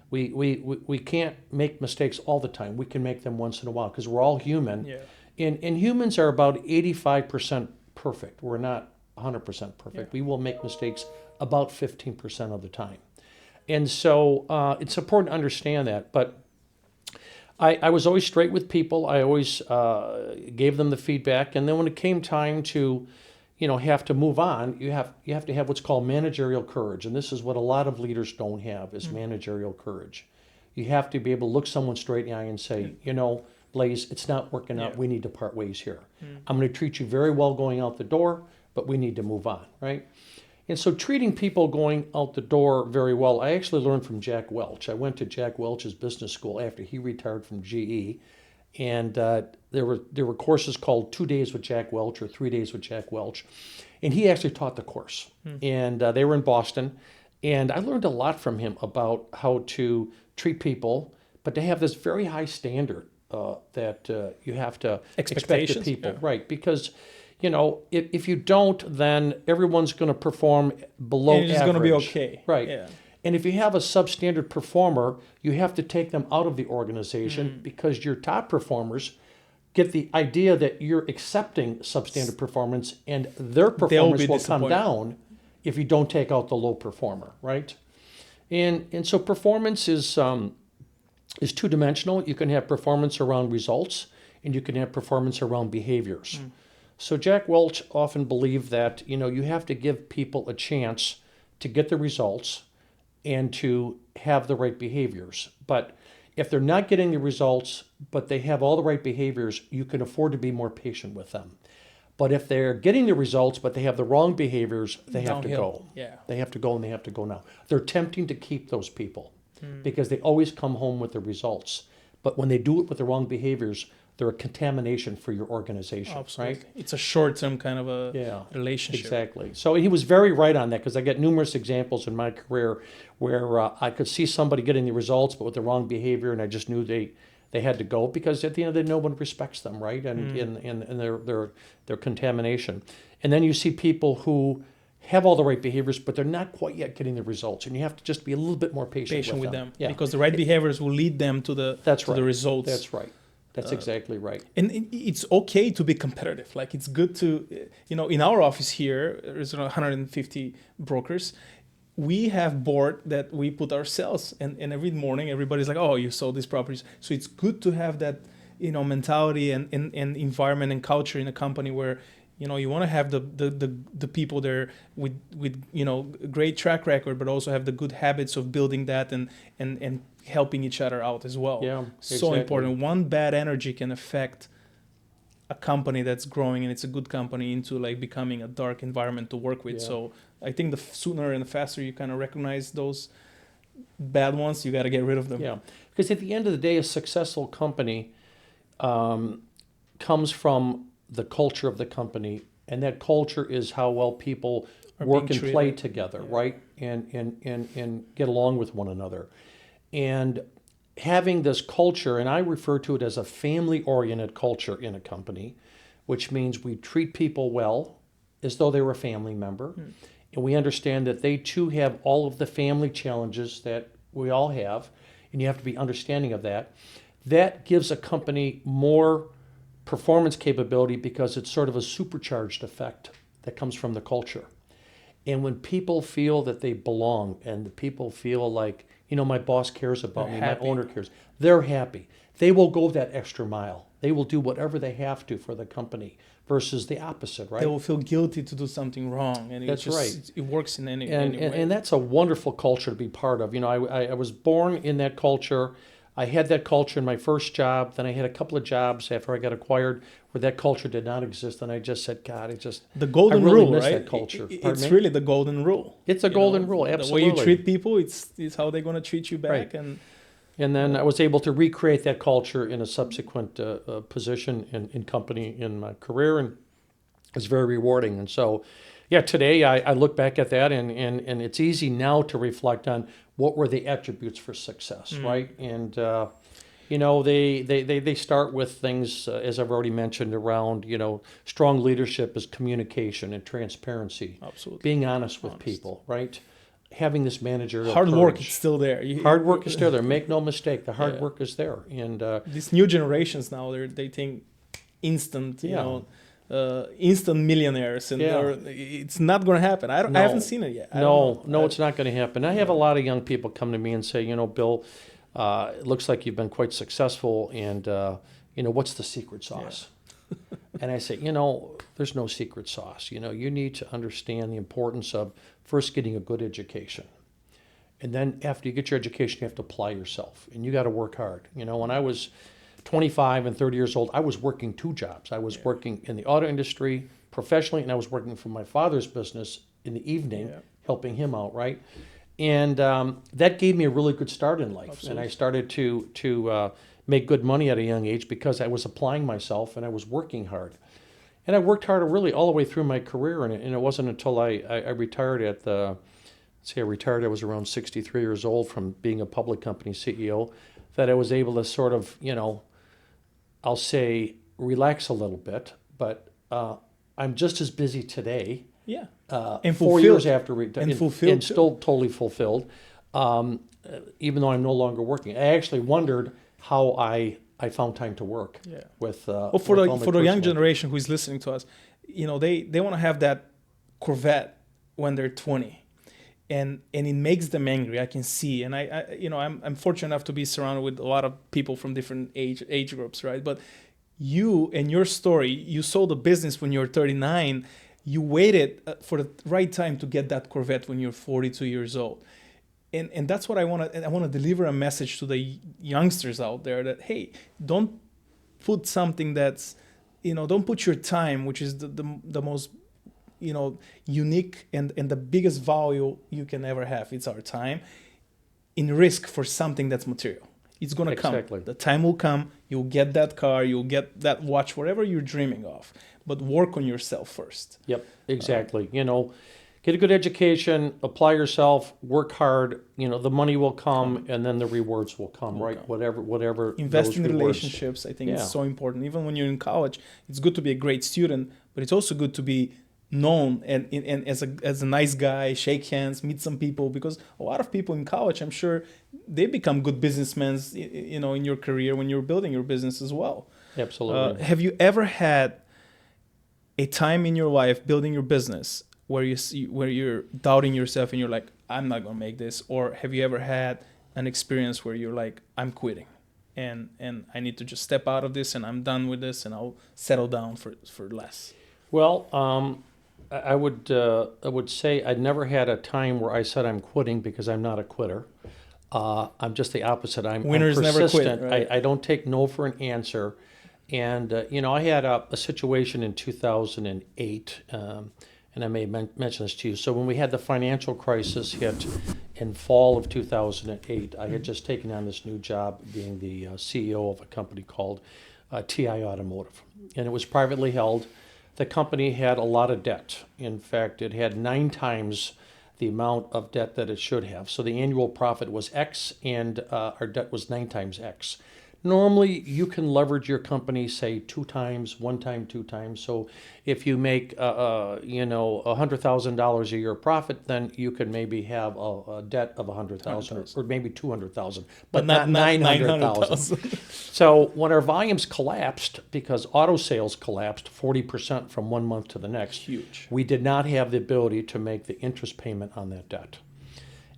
we can't make mistakes all the time. We can make them once in a while because we're all human. Yeah. And humans are about 85% perfect. We're not 100% perfect. Yeah. We will make mistakes about 15% of the time. And so it's important to understand that. But I was always straight with people. I always gave them the feedback. And then when it came time to, have to move on, you have to have what's called managerial courage. And this is what a lot of leaders don't have, is managerial courage. You have to be able to look someone straight in the eye and say, Blaze, it's not working out. We need to part ways here. I'm going to treat you very well going out the door, but we need to move on, right? And so treating people going out the door very well, I actually learned from Jack Welch. I went to Jack Welch's business school after he retired from GE. And there were courses called 2 days with Jack Welch or 3 days with Jack Welch. And he actually taught the course. And they were in Boston. And I learned a lot from him about how to treat people, but to have this very high standard that you have to expect of people. Right, because if you don't, then everyone's going to perform below average. It's going to be okay. Right. Yeah. And if you have a substandard performer, you have to take them out of the organization because your top performers get the idea that you're accepting substandard performance, and their performance will come down if you don't take out the low performer, right? And so performance is two-dimensional. You can have performance around results, and you can have performance around behaviors. So Jack Welch often believed that, you have to give people a chance to get the results and to have the right behaviors. But if they're not getting the results, but they have all the right behaviors, you can afford to be more patient with them. But if they're getting the results, but they have the wrong behaviors, they have to go. Yeah. They have to go, and they have to go now. They're tempting to keep those people because they always come home with the results. But when they do it with the wrong behaviors, they're a contamination for your organization. Absolutely. Right? It's a short-term kind of a relationship. Exactly. So he was very right on that, because I get numerous examples in my career where I could see somebody getting the results but with the wrong behavior, and I just knew they had to go, because at the end of the day, no one respects them, right? And their contamination. And then you see people who have all the right behaviors, but they're not quite yet getting the results, and you have to just be a little bit more patient with them. Yeah. Because the right behaviors will lead them to the results. That's right. That's exactly right. And it's okay to be competitive. Like, it's good to, in our office here, there's 150 brokers. We have board that we put ourselves, and every morning everybody's like, oh, you sold these properties. So it's good to have that, mentality and environment and culture in a company where, you want to have the people there with great track record, but also have the good habits of building that and helping each other out as well. Yeah, so important. One bad energy can affect a company that's growing, and it's a good company, into like becoming a dark environment to work with. Yeah. So I think the sooner and the faster you kind of recognize those bad ones, you got to get rid of them. Yeah, because at the end of the day, a successful company comes from the culture of the company, and that culture is how well people work and play together, right? And get along with one another. And having this culture, and I refer to it as a family-oriented culture in a company, which means we treat people well as though they were a family member. And we understand that they too have all of the family challenges that we all have, and you have to be understanding of that. That gives a company more performance capability, because it's sort of a supercharged effect that comes from the culture. And when people feel that they belong, and the people feel like, my boss cares about me, my owner cares, they're happy. they will go that extra mile. They will do whatever they have to for the company versus the opposite, right? They will feel guilty to do something wrong, and That's right. It works in any way. And that's a wonderful culture to be part of. You know, I was born in that culture. I had that culture in my first job. Then I had a couple of jobs after I got acquired where that culture did not exist. And I just said, God, the golden I really rule, miss right? that culture. It's really the golden rule. It's a golden rule, absolutely. The way you treat people, it's how they're going to treat you back. Right. And then I was able to recreate that culture in a subsequent position in company in my career, and it was very rewarding. And so, yeah, today I look back at that, and it's easy now to reflect on what were the attributes for success, right? And you know, they start with things as I've already mentioned around, you know, strong leadership is communication and transparency, absolutely being honest with people, right? Having this managerial hard courage. work is still there. Hard work is still there. Make no mistake, the hard work is there. And these new generations now, they think instant, instant millionaires, and it's not going to happen. I haven't seen it yet. No, it's not going to happen. I have a lot of young people come to me and say, you know, Bill, it looks like you've been quite successful, and you know, what's the secret sauce? Yeah. And I say, you know, there's no secret sauce. You know, you need to understand the importance of first getting a good education. And then after you get your education, you have to apply yourself, and you got to work hard. You know, when I was 25 and 30 years old, I was working two jobs. I was working in the auto industry professionally, and I was working for my father's business in the evening, helping him out, right? And that gave me a really good start in life. Absolutely. And I started to make good money at a young age because I was applying myself and I was working hard. And I worked hard really all the way through my career, and it wasn't until I retired I was around 63 years old from being a public company CEO, that I was able to sort of, you know, I'll say relax a little bit, but I'm just as busy today. Yeah. And 4 years after and still totally fulfilled, even though I'm no longer working. I actually wondered how I found time to work. Yeah. With for the young generation who is listening to us, you know, they want to have that Corvette when they're 20. And it makes them angry. I can see, and I'm fortunate enough to be surrounded with a lot of people from different age groups, right? But you and your story, you sold a business when you were 39. You waited for the right time to get that Corvette when you're 42 years old, and that's what I want to. I want to deliver a message to the youngsters out there that, hey, don't put something that's, you know, don't put your time, which is the most, you know, unique and the biggest value you can ever have, it's our time, in risk for something that's material. It's going to come. The time will come. You'll get that car. You'll get that watch, whatever you're dreaming of. But work on yourself first. Yep, exactly. You know, get a good education, apply yourself, work hard. You know, the money will come, and then the rewards will come, right? Whatever. Invest in relationships. I think it's so important. Even when you're in college, it's good to be a great student, but it's also good to be known and as a nice guy, shake hands, meet some people, because a lot of people in college, I'm sure, they become good businessmen, you know, in your career when you're building your business as well. Absolutely. Have you ever had a time in your life building your business where you're doubting yourself and you're like, I'm not gonna make this? Or have you ever had an experience where you're like, I'm quitting and I need to just step out of this and I'm done with this and I'll settle down for less? Well, I would say I'd never had a time where I said I'm quitting, because I'm not a quitter. I'm just the opposite. Winners I'm persistent. Never quit, right? I don't take no for an answer. And, you know, I had a situation in 2008, and I may mention this to you. So when we had the financial crisis hit in fall of 2008, I had just taken on this new job being the CEO of a company called TI Automotive. And it was privately held. The company had a lot of debt. In fact, it had 9 times the amount of debt that it should have. So the annual profit was X, and our debt was 9 times X. Normally, you can leverage your company, say 2 times, 1 time, 2 times. So if you make, $100,000 a year profit, then you could maybe have a debt of $100,000 or maybe $200,000, but not $900,000. So when our volumes collapsed, because auto sales collapsed 40% from 1 month to the next, huge, we did not have the ability to make the interest payment on that debt.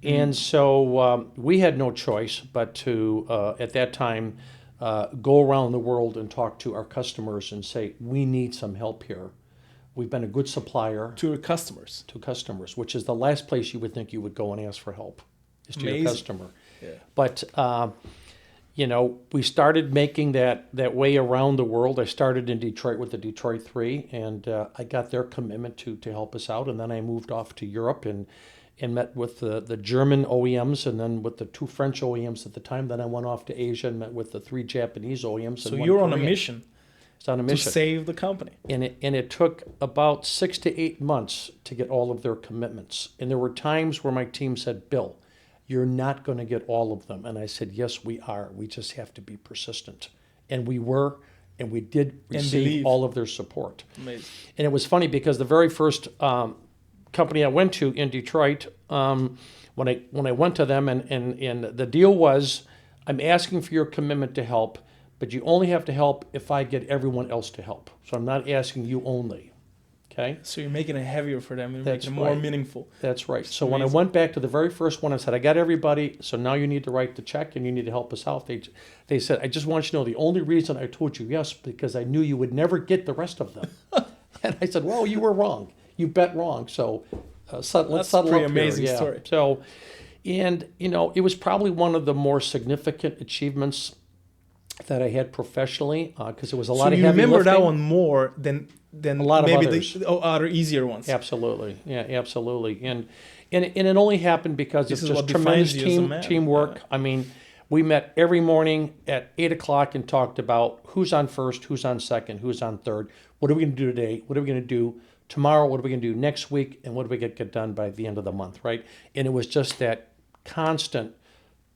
And so we had no choice but to, at that time, go around the world and talk to our customers and say, we need some help here. We've been a good supplier To your customers. to customers, which is the last place you would think you would go and ask for help, is to Amazing. your customer. Yeah. But, we started making that way around the world. I started in Detroit with the Detroit 3, and I got their commitment to help us out. And then I moved off to Europe and met with the German OEMs, and then with the 2 French OEMs at the time. Then I went off to Asia and met with the 3 Japanese OEMs. So and 1 you're on a Korean. mission It's on a to mission. save the company. And it took about 6 to 8 months to get all of their commitments. And there were times where my team said, Bill, you're not going to get all of them. And I said, yes, we are. We just have to be persistent. And we were, and we did receive believe. all of their support. Amazing. And it was funny because the very first company I went to in Detroit, when I went to them, and the deal was, I'm asking for your commitment to help, but you only have to help if I get everyone else to help. So I'm not asking you only. Okay? So you're making it heavier for them. You're That's making it more right. meaningful. That's right. So when I amazing. went back to the very first one, I said, I got everybody, so now you need to write the check and you need to help us out. They said, I just want you to know the only reason I told you yes, because I knew you would never get the rest of them. And I said, well, you were wrong. You bet wrong. So let's settle That's up a pretty here. amazing Yeah. story. So, and it was probably one of the more significant achievements that I had professionally, because it was a lot of you heavy remember lifting. that one more than A lot of maybe others. the other easier ones. Absolutely, yeah, absolutely, and it only happened because This of is just what tremendous defines you as a man. teamwork. Yeah. I mean, we met every morning at 8:00 and talked about who's on first, who's on second, who's on third. What are we going to do today? What are we going to do tomorrow? What are we going to do next week? And what do we get done by the end of the month, right? And it was just that constant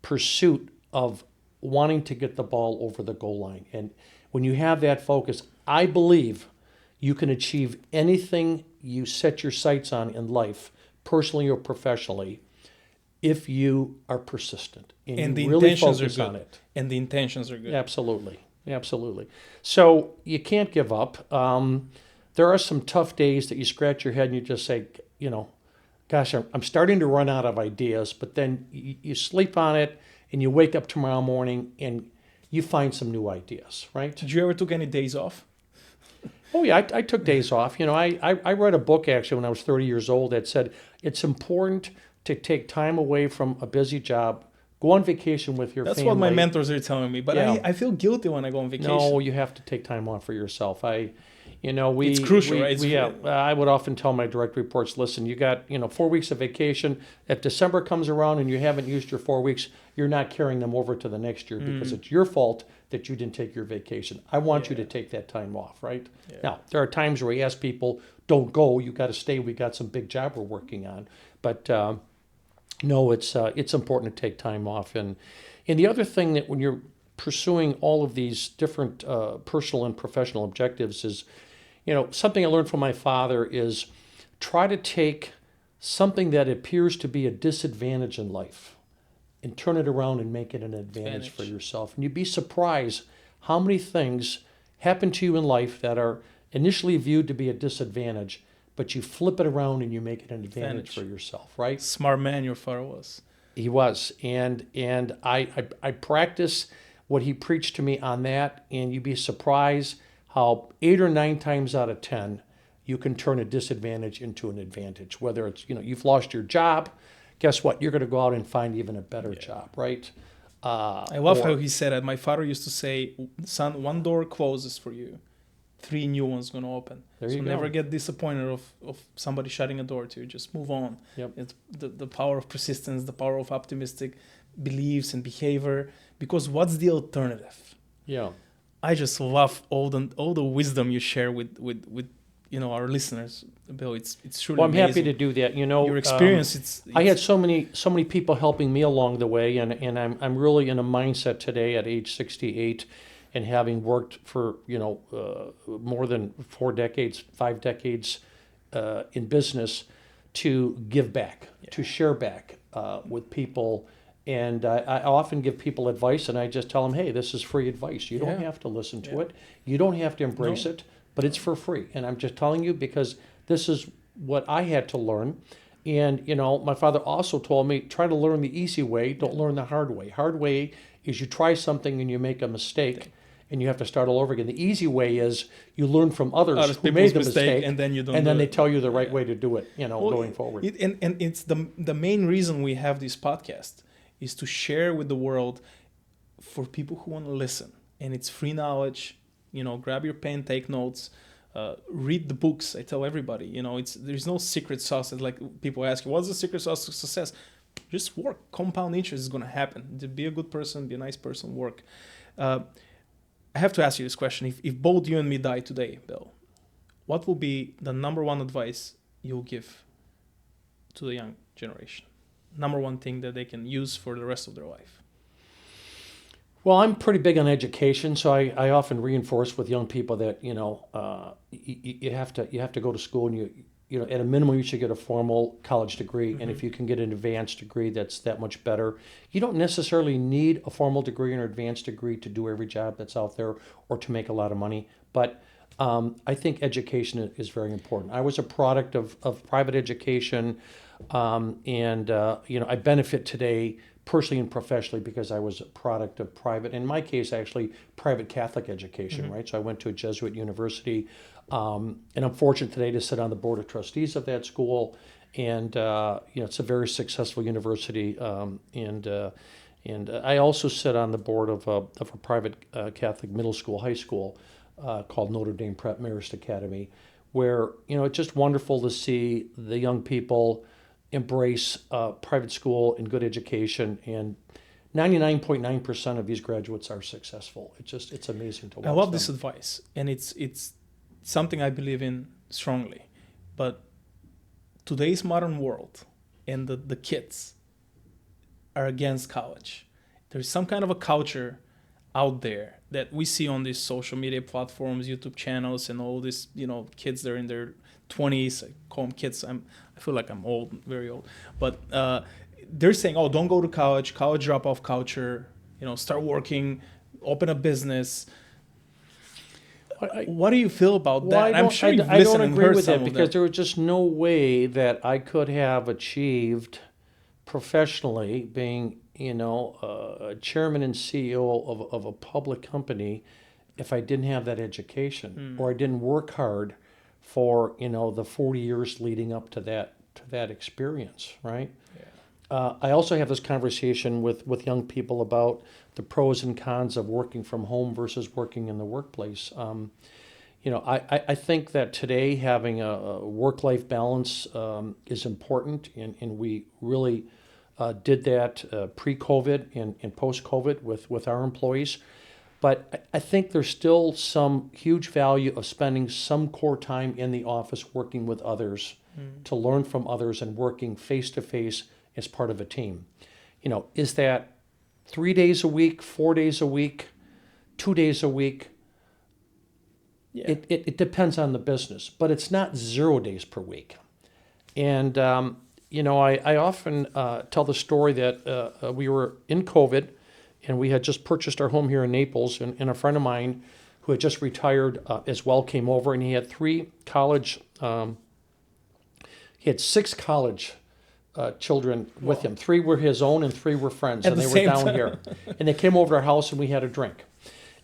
pursuit of wanting to get the ball over the goal line. And when you have that focus, I believe you can achieve anything you set your sights on in life, personally or professionally, if you are persistent And the you really intentions are focus good. on it. And the intentions are good. Absolutely, absolutely. So you can't give up. There are some tough days that you scratch your head and you just say, gosh, I'm starting to run out of ideas. But then you sleep on it and you wake up tomorrow morning and you find some new ideas, right? Did you ever took any days off? Oh yeah, I took days off. I read a book actually when I was 30 years old that said it's important to take time away from a busy job, go on vacation with your That's family. what my mentors are telling me. But Yeah. I feel guilty when I go on vacation. No, you have to take time off for yourself. It's crucial, right? I would often tell my direct reports, listen, you got 4 weeks of vacation. If December comes around and you haven't used your 4 weeks, you're not carrying them over to the next year because it's your fault that you didn't take your vacation. I want you to take that time off, right? Yeah. Now, there are times where we ask people, don't go, you got to stay. We got some big job we're working on. But no, it's important to take time off. And the other thing that when you're pursuing all of these different personal and professional objectives is, something I learned from my father is try to take something that appears to be a disadvantage in life and turn it around and make it an advantage for yourself. And you'd be surprised how many things happen to you in life that are initially viewed to be a disadvantage, but you flip it around and you make it an advantage for yourself, right? Smart man your father was. He was. And I practice what he preached to me on that, and you'd be surprised how 8 or 9 times out of 10 you can turn a disadvantage into an advantage. Whether it's, you've lost your job, guess what? You're going to go out and find even a better job, right? I love how he said it. My father used to say, son, one door closes for you, 3 new ones going to open. There so you go. never get disappointed of somebody shutting a door to you. Just move on. Yep. It's the power of persistence, the power of optimistic beliefs and behavior. Because what's the alternative? Yeah. I just love all the wisdom you share with our listeners, Bill. It's truly Well, I'm amazing. happy to do that. Your experience. It's I had so many people helping me along the way, and I'm really in a mindset today at age 68, and having worked for more than 5 decades in business, to give back, to share back with people. And I often give people advice, and I just tell them, hey, this is free advice. You don't have to listen to it. You don't have to embrace it, but it's for free. And I'm just telling you because this is what I had to learn. And, my father also told me, try to learn the easy way, don't learn the hard way. Hard way is you try something and you make a mistake and you have to start all over again. The easy way is you learn from others who made the mistake, and then you don't. And then do they it. tell you the right way to do it, going forward. And it's the main reason we have this podcast is to share with the world for people who want to listen. And it's free knowledge. Grab your pen, take notes, read the books. I tell everybody, there's no secret sauce. It's like people ask you, what's the secret sauce to success? Just work. Compound interest is going to happen. To be a good person, be a nice person, work. I have to ask you this question. If both you and me die today, Bill, what will be the number one advice you'll give to the young generation? Number one thing that they can use for the rest of their life? Well, I'm pretty big on education, so I often reinforce with young people that you have to go to school, and at a minimum you should get a formal college degree, and if you can get an advanced degree, that's that much better. You don't necessarily need a formal degree or an advanced degree to do every job that's out there or to make a lot of money, but I think education is very important. I was a product of private education, and I benefit today personally and professionally because I was a product of private, in my case actually private Catholic education, right? So I went to a Jesuit university, and I'm fortunate today to sit on the board of trustees of that school, and it's a very successful university, and I also sit on the board of a private Catholic middle school, high school called Notre Dame Prep Marist Academy, where it's just wonderful to see the young people embrace private school and good education, and 99.9% of these graduates are successful. It's amazing to watch. I love them. this advice, and it's something I believe in strongly. But today's modern world and the kids are against college. There's some kind of a culture out there that we see on these social media platforms, YouTube channels, and all these kids that are in their 20s. I call them kids. I feel like I'm old, very old. But they're saying, oh, don't go to college drop-off culture, start working, open a business. What do you feel about that? I'm sure you've listened and heard some of that. I don't agree with that because there was just no way that I could have achieved professionally being, a chairman and CEO of a public company if I didn't have that education or I didn't work hard for the 40 years leading up to that experience, right? Yeah. I also have this conversation with young people about the pros and cons of working from home versus working in the workplace. I think that today having a work-life balance is important, and we really did that pre-COVID and post-COVID with our employees. But I think there's still some huge value of spending some core time in the office working with others to learn from others and working face-to-face as part of a team. Is that 3 days a week, 4 days a week, 2 days a week? Yeah. It depends on the business, but it's not 0 days per week. And, I often tell the story that we were in COVID, and we had just purchased our home here in Naples, and a friend of mine who had just retired as well came over, and he had he had 6 college children with him. 3 were his own and 3 were friends, and they were down here. And they came over to our house and we had a drink.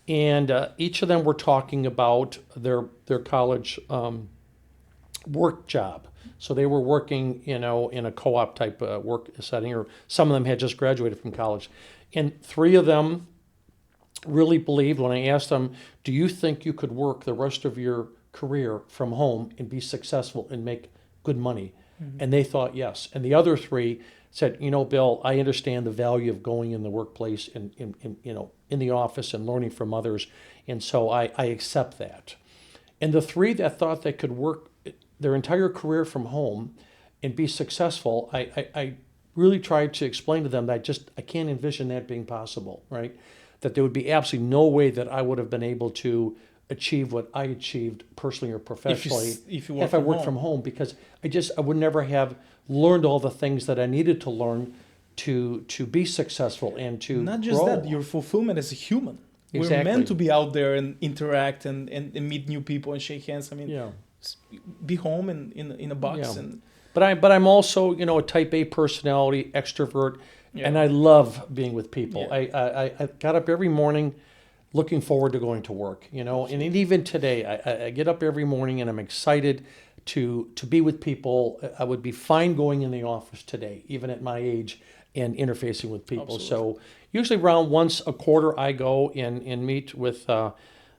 And each of them were talking about their college work job. So they were working, in a co-op type work setting, or some of them had just graduated from college. And 3 of them really believed when I asked them, do you think you could work the rest of your career from home and be successful and make good money? Mm-hmm. And they thought yes. And the other 3 said, Bill, I understand the value of going in the workplace and in the office and learning from others. And so I accept that. And the 3 that thought they could work their entire career from home and be successful, I really tried to explain to them that I can't envision that being possible, right? That there would be absolutely no way that I would have been able to achieve what I achieved personally or professionally if I worked from home, because I would never have learned all the things that I needed to learn to be successful and to not just grow. That, your fulfillment as a human. Exactly. We're meant to be out there and interact and meet new people and shake hands. I mean, be home in a box. Yeah. And But I'm also, a type A personality, extrovert, and I love being with people. Yeah. I got up every morning looking forward to going to work, and even today, I get up every morning and I'm excited to be with people. I would be fine going in the office today, even at my age, and interfacing with people. Absolutely. So usually around once a quarter, I go and meet with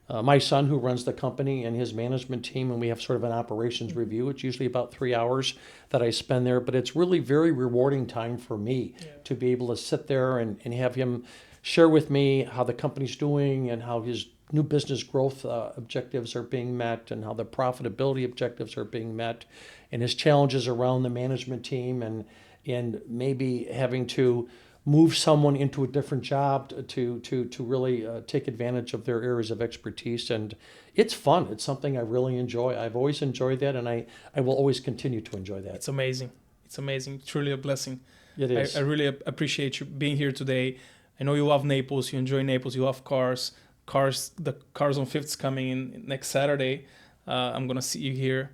my son, who runs the company, and his management team, and we have sort of an operations review. It's usually about 3 hours that I spend there, but it's really very rewarding time for me to be able to sit there and have him share with me how the company's doing and how his new business growth objectives are being met and how the profitability objectives are being met, and his challenges around the management team, and maybe having to move someone into a different job to really take advantage of their areas of expertise. And it's fun. It's something I really enjoy. I've always enjoyed that, and I will always continue to enjoy that. It's amazing. It's amazing. Truly a blessing. It is. I really appreciate you being here today. I know you love Naples. You enjoy Naples. You love cars. The Cars on Fifth's coming in next Saturday. I'm gonna see you here.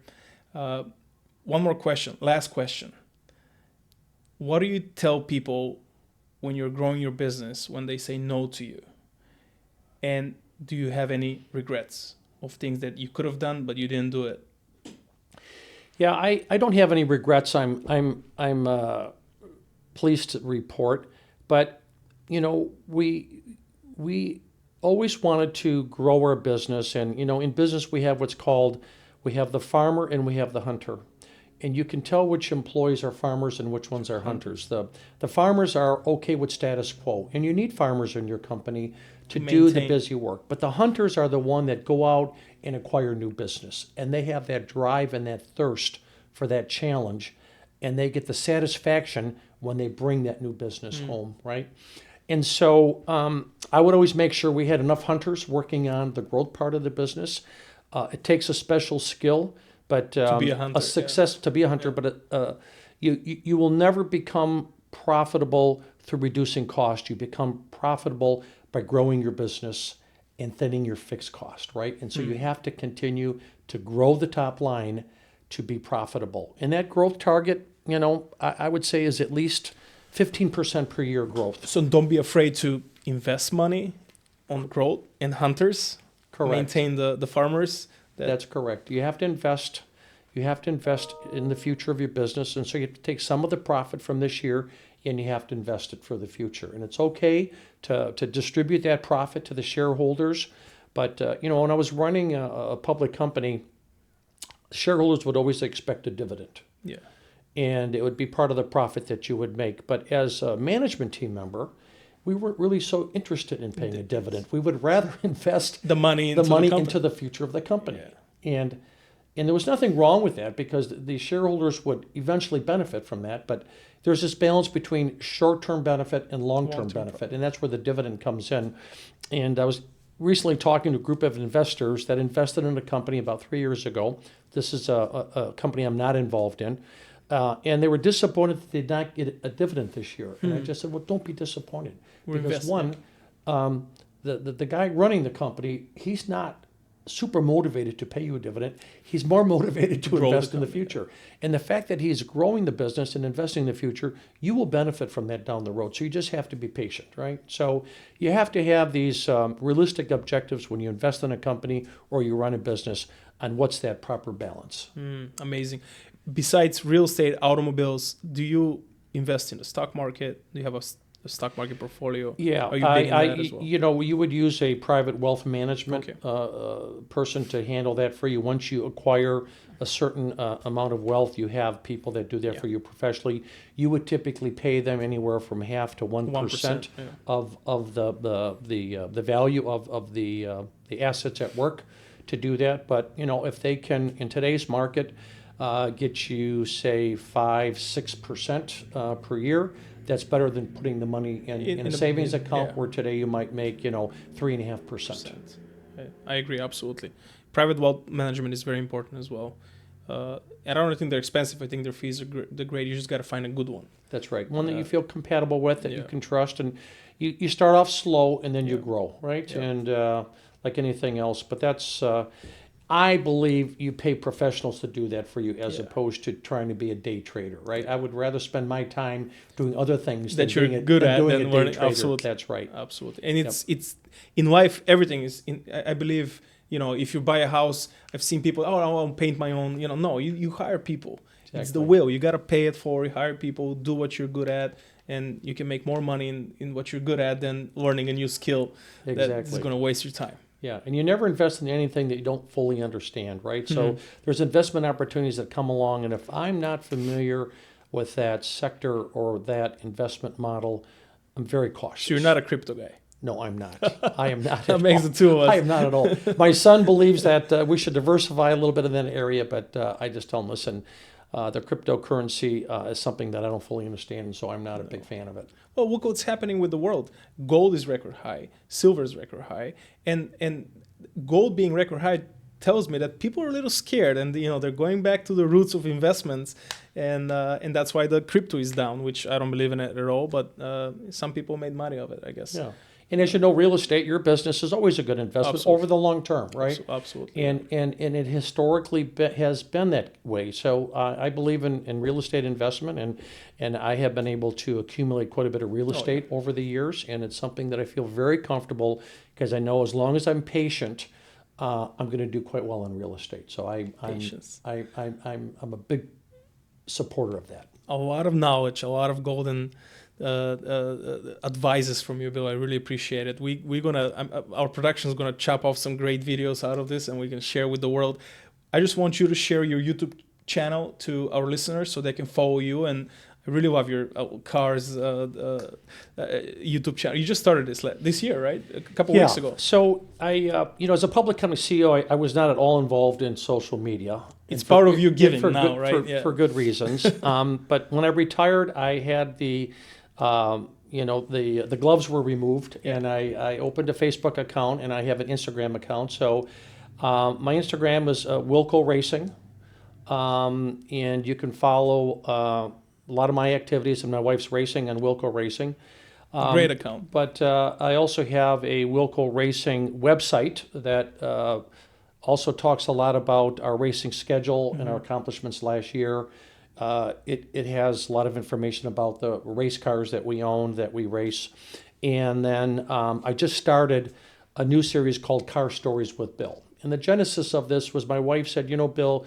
One more question. Last question. What do you tell people when you're growing your business, when they say no to you? And do you have any regrets of things that you could have done but you didn't do it? Yeah, I don't have any regrets. I'm pleased to report, but we always wanted to grow our business, and in business we have the farmer and we have the hunter. And you can tell which employees are farmers and which ones are hunters. The farmers are okay with status quo, and you need farmers in your company to do the busy work. But the hunters are the one that go out and acquire new business, and they have that drive and that thirst for that challenge, and they get the satisfaction when they bring that new business home, right? And so I would always make sure we had enough hunters working on the growth part of the business. It takes a special skill. But to be a hunter, to be a hunter, but you will never become profitable through reducing cost. You become profitable by growing your business and thinning your fixed cost, right? And so you have to continue to grow the top line to be profitable. And that growth target, I would say is at least 15% per year growth. So don't be afraid to invest money on growth and hunters. Correct. Maintain the farmers. That's correct. You have to invest. You have to invest in the future of your business, and so you have to take some of the profit from this year, and you have to invest it for the future. And it's okay to distribute that profit to the shareholders, but when I was running a public company, shareholders would always expect a dividend. Yeah. And it would be part of the profit that you would make. But as a management team member, we weren't really so interested in paying a dividend. We would rather invest the money into the future of the company. Yeah. And there was nothing wrong with that, because the shareholders would eventually benefit from that. But there's this balance between short-term benefit and long-term benefit, and that's where the dividend comes in. And I was recently talking to a group of investors that invested in a company about 3 years ago. This is a company I'm not involved in. And they were disappointed that they did not get a dividend this year. And I just said, well, don't be disappointed. Because one, the guy running the company, he's not super motivated to pay you a dividend. He's more motivated to invest in the future. And the fact that he's growing the business and investing in the future, you will benefit from that down the road. So you just have to be patient, right? So you have to have these realistic objectives when you invest in a company or you run a business on what's that proper balance. Amazing. Besides real estate, automobiles, do you invest in the stock market? Do you have a stock market portfolio? Yeah, Are you big in that as well? You would use a private wealth management person to handle that for you. Once you acquire a certain amount of wealth, you have people that do that for you professionally. You would typically pay them anywhere from 0.5% to 1% of the value of the assets at work to do that. But if they can, in today's market, get you say 5-6% per year, that's better than putting the money in a savings account where today you might make 3.5%. I agree, absolutely. Private wealth management is very important as well. I don't think they're expensive. I think their fees are great. You just got to find a good one. That's right. One that you feel compatible with, that you can trust, and you start off slow and then you grow, right? And like anything else, but that's I believe you pay professionals to do that for you as Yeah. opposed to trying to be a day trader, right? I would rather spend my time doing other things That you're being good than at doing than a day learning. trader. Absolutely. That's right. Absolutely. And it's in life, everything is in, I believe, if you buy a house, I've seen people, oh, I want to paint my own, no, you hire people. It's the Exactly. will. You got to pay it for, you hire people, do what you're good at, and you can make more money in what you're good at than learning a new skill that is Exactly. going to waste your time. Yeah, and you never invest in anything that you don't fully understand, right? So Mhm. there's investment opportunities that come along, and if I'm not familiar with that sector or that investment model, I'm very cautious. So you're not a crypto guy. No, I'm not. I am not. That at makes all. the two of us. I am not at all. My son believes that we should diversify a little bit in that area, but I just tell him, listen, the cryptocurrency is something that I don't fully understand, and so I'm not a big fan of it. Well, look what's happening with the world. Gold is record high, silver is record high, and gold being record high tells me that people are a little scared, and they're going back to the roots of investments, and that's why the crypto is down, which I don't believe in it at all. But some people made money of it, I guess. Yeah. And as you know, real estate, your business is always a good investment Absolutely. over the long term, right? Absolutely. And it historically has been that way. So I believe in real estate investment, and I have been able to accumulate quite a bit of real estate over the years, and it's something that I feel very comfortable because I know as long as I'm patient, I'm going to do quite well in real estate. So Patience. I'm a big supporter of that. A lot of knowledge, a lot of golden advices from you, Bill. I really appreciate it. We're gonna our production is gonna chop off some great videos out of this, and we can share with the world. I just want you to share your YouTube channel to our listeners so they can follow you. And I really love your cars YouTube channel. You just started this year, right? A couple weeks ago. So I, as a public company CEO, I was not at all involved in social media. It's part of your giving now, good, right? For good reasons. But when I retired, I had the gloves were removed, and I opened a Facebook account, and I have an Instagram account. So my Instagram is Wilco Racing, and you can follow a lot of my activities and my wife's racing on Wilco Racing. Great account. But I also have a Wilco Racing website that also talks a lot about our racing schedule and our accomplishments last year. It has a lot of information about the race cars that we own, that we race. And then I just started a new series called Car Stories with Bill. And the genesis of this was my wife said, Bill,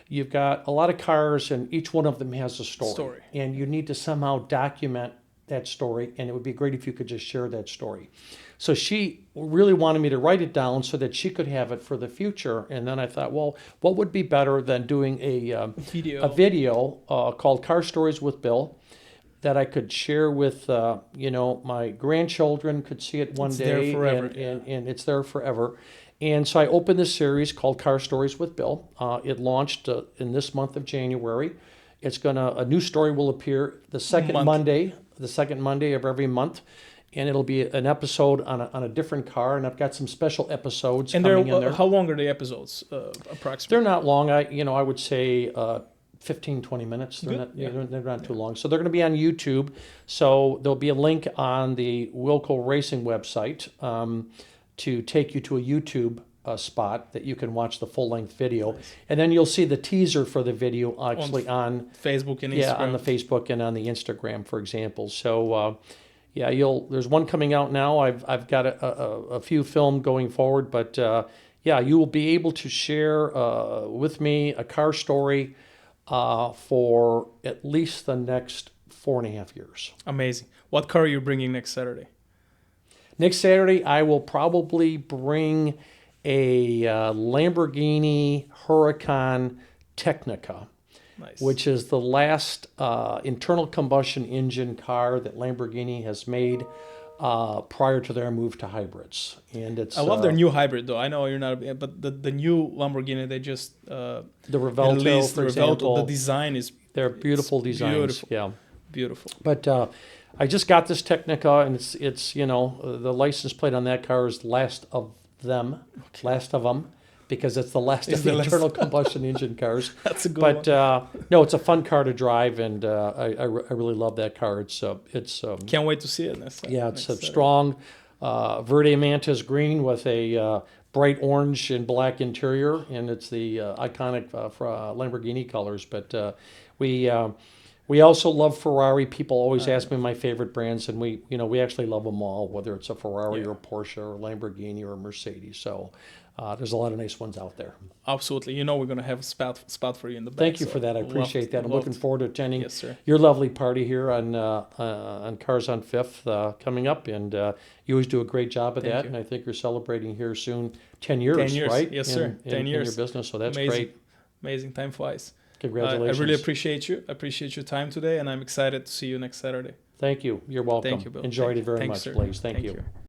you've got a lot of cars and each one of them has a story. And you need to somehow document that story, and it would be great if you could just share that story. So she really wanted me to write it down so that she could have it for the future. And then I thought, well, what would be better than doing a video called Car Stories with Bill that I could share with, my grandchildren could see it one day. There forever. And it's there forever. And so I opened this series called Car Stories with Bill. It launched in this month of January. A new story will appear the second Monday of every month. And it'll be an episode on a different car, and I've got some special episodes coming in there. How long are the episodes, approximately? They're not long. I would say 15, 20 minutes. They're not too long. So they're going to be on YouTube. So there'll be a link on the Wilco Racing website to take you to a YouTube spot that you can watch the full-length video. Nice. And then you'll see the teaser for the video actually on Facebook and Instagram. Yeah, on the Facebook and on the Instagram, for example. So... there's one coming out now. I've got a few filmed going forward, but you will be able to share with me a car story for at least the next 4.5 years. Amazing. What car are you bringing next Saturday? Next Saturday, I will probably bring a Lamborghini Huracan Technica. Nice. Which is the last internal combustion engine car that Lamborghini has made prior to their move to hybrids. And I love their new hybrid, though. I know you're not, but the new Lamborghini they just the Revelto, released, for example, the design is they're beautiful designs. Beautiful. Yeah, beautiful. But I just got this Technica, and it's the license plate on that car is last of them. Because it's the last of the internal combustion engine cars. That's a good one. But no, it's a fun car to drive, and I really love that car. It's can't wait to see it. It's a strong Verde Mantis green with a bright orange and black interior, and it's the iconic Lamborghini colors. But we also love Ferrari. People always ask me my favorite brands, and we actually love them all, whether it's a Ferrari or Porsche or Lamborghini or Mercedes. So there's a lot of nice ones out there. Absolutely. We're going to have a spot for you in the back. Thank you for that. I appreciate that. I'm looking forward to attending Yes, sir. your lovely party here on Cars on Fifth coming up. And you always do a great job of Thank that. you. And I think you're celebrating here soon 10 years, 10 years. right? Yes, sir. 10 in years. your business. So that's Amazing. great. Amazing. Time flies. Congratulations. I really appreciate you. I appreciate your time today, and I'm excited to see you next Saturday. Thank you. You're welcome. Thank you, Bill. Enjoyed it very Thanks, much, sir. Blaze. Thank you.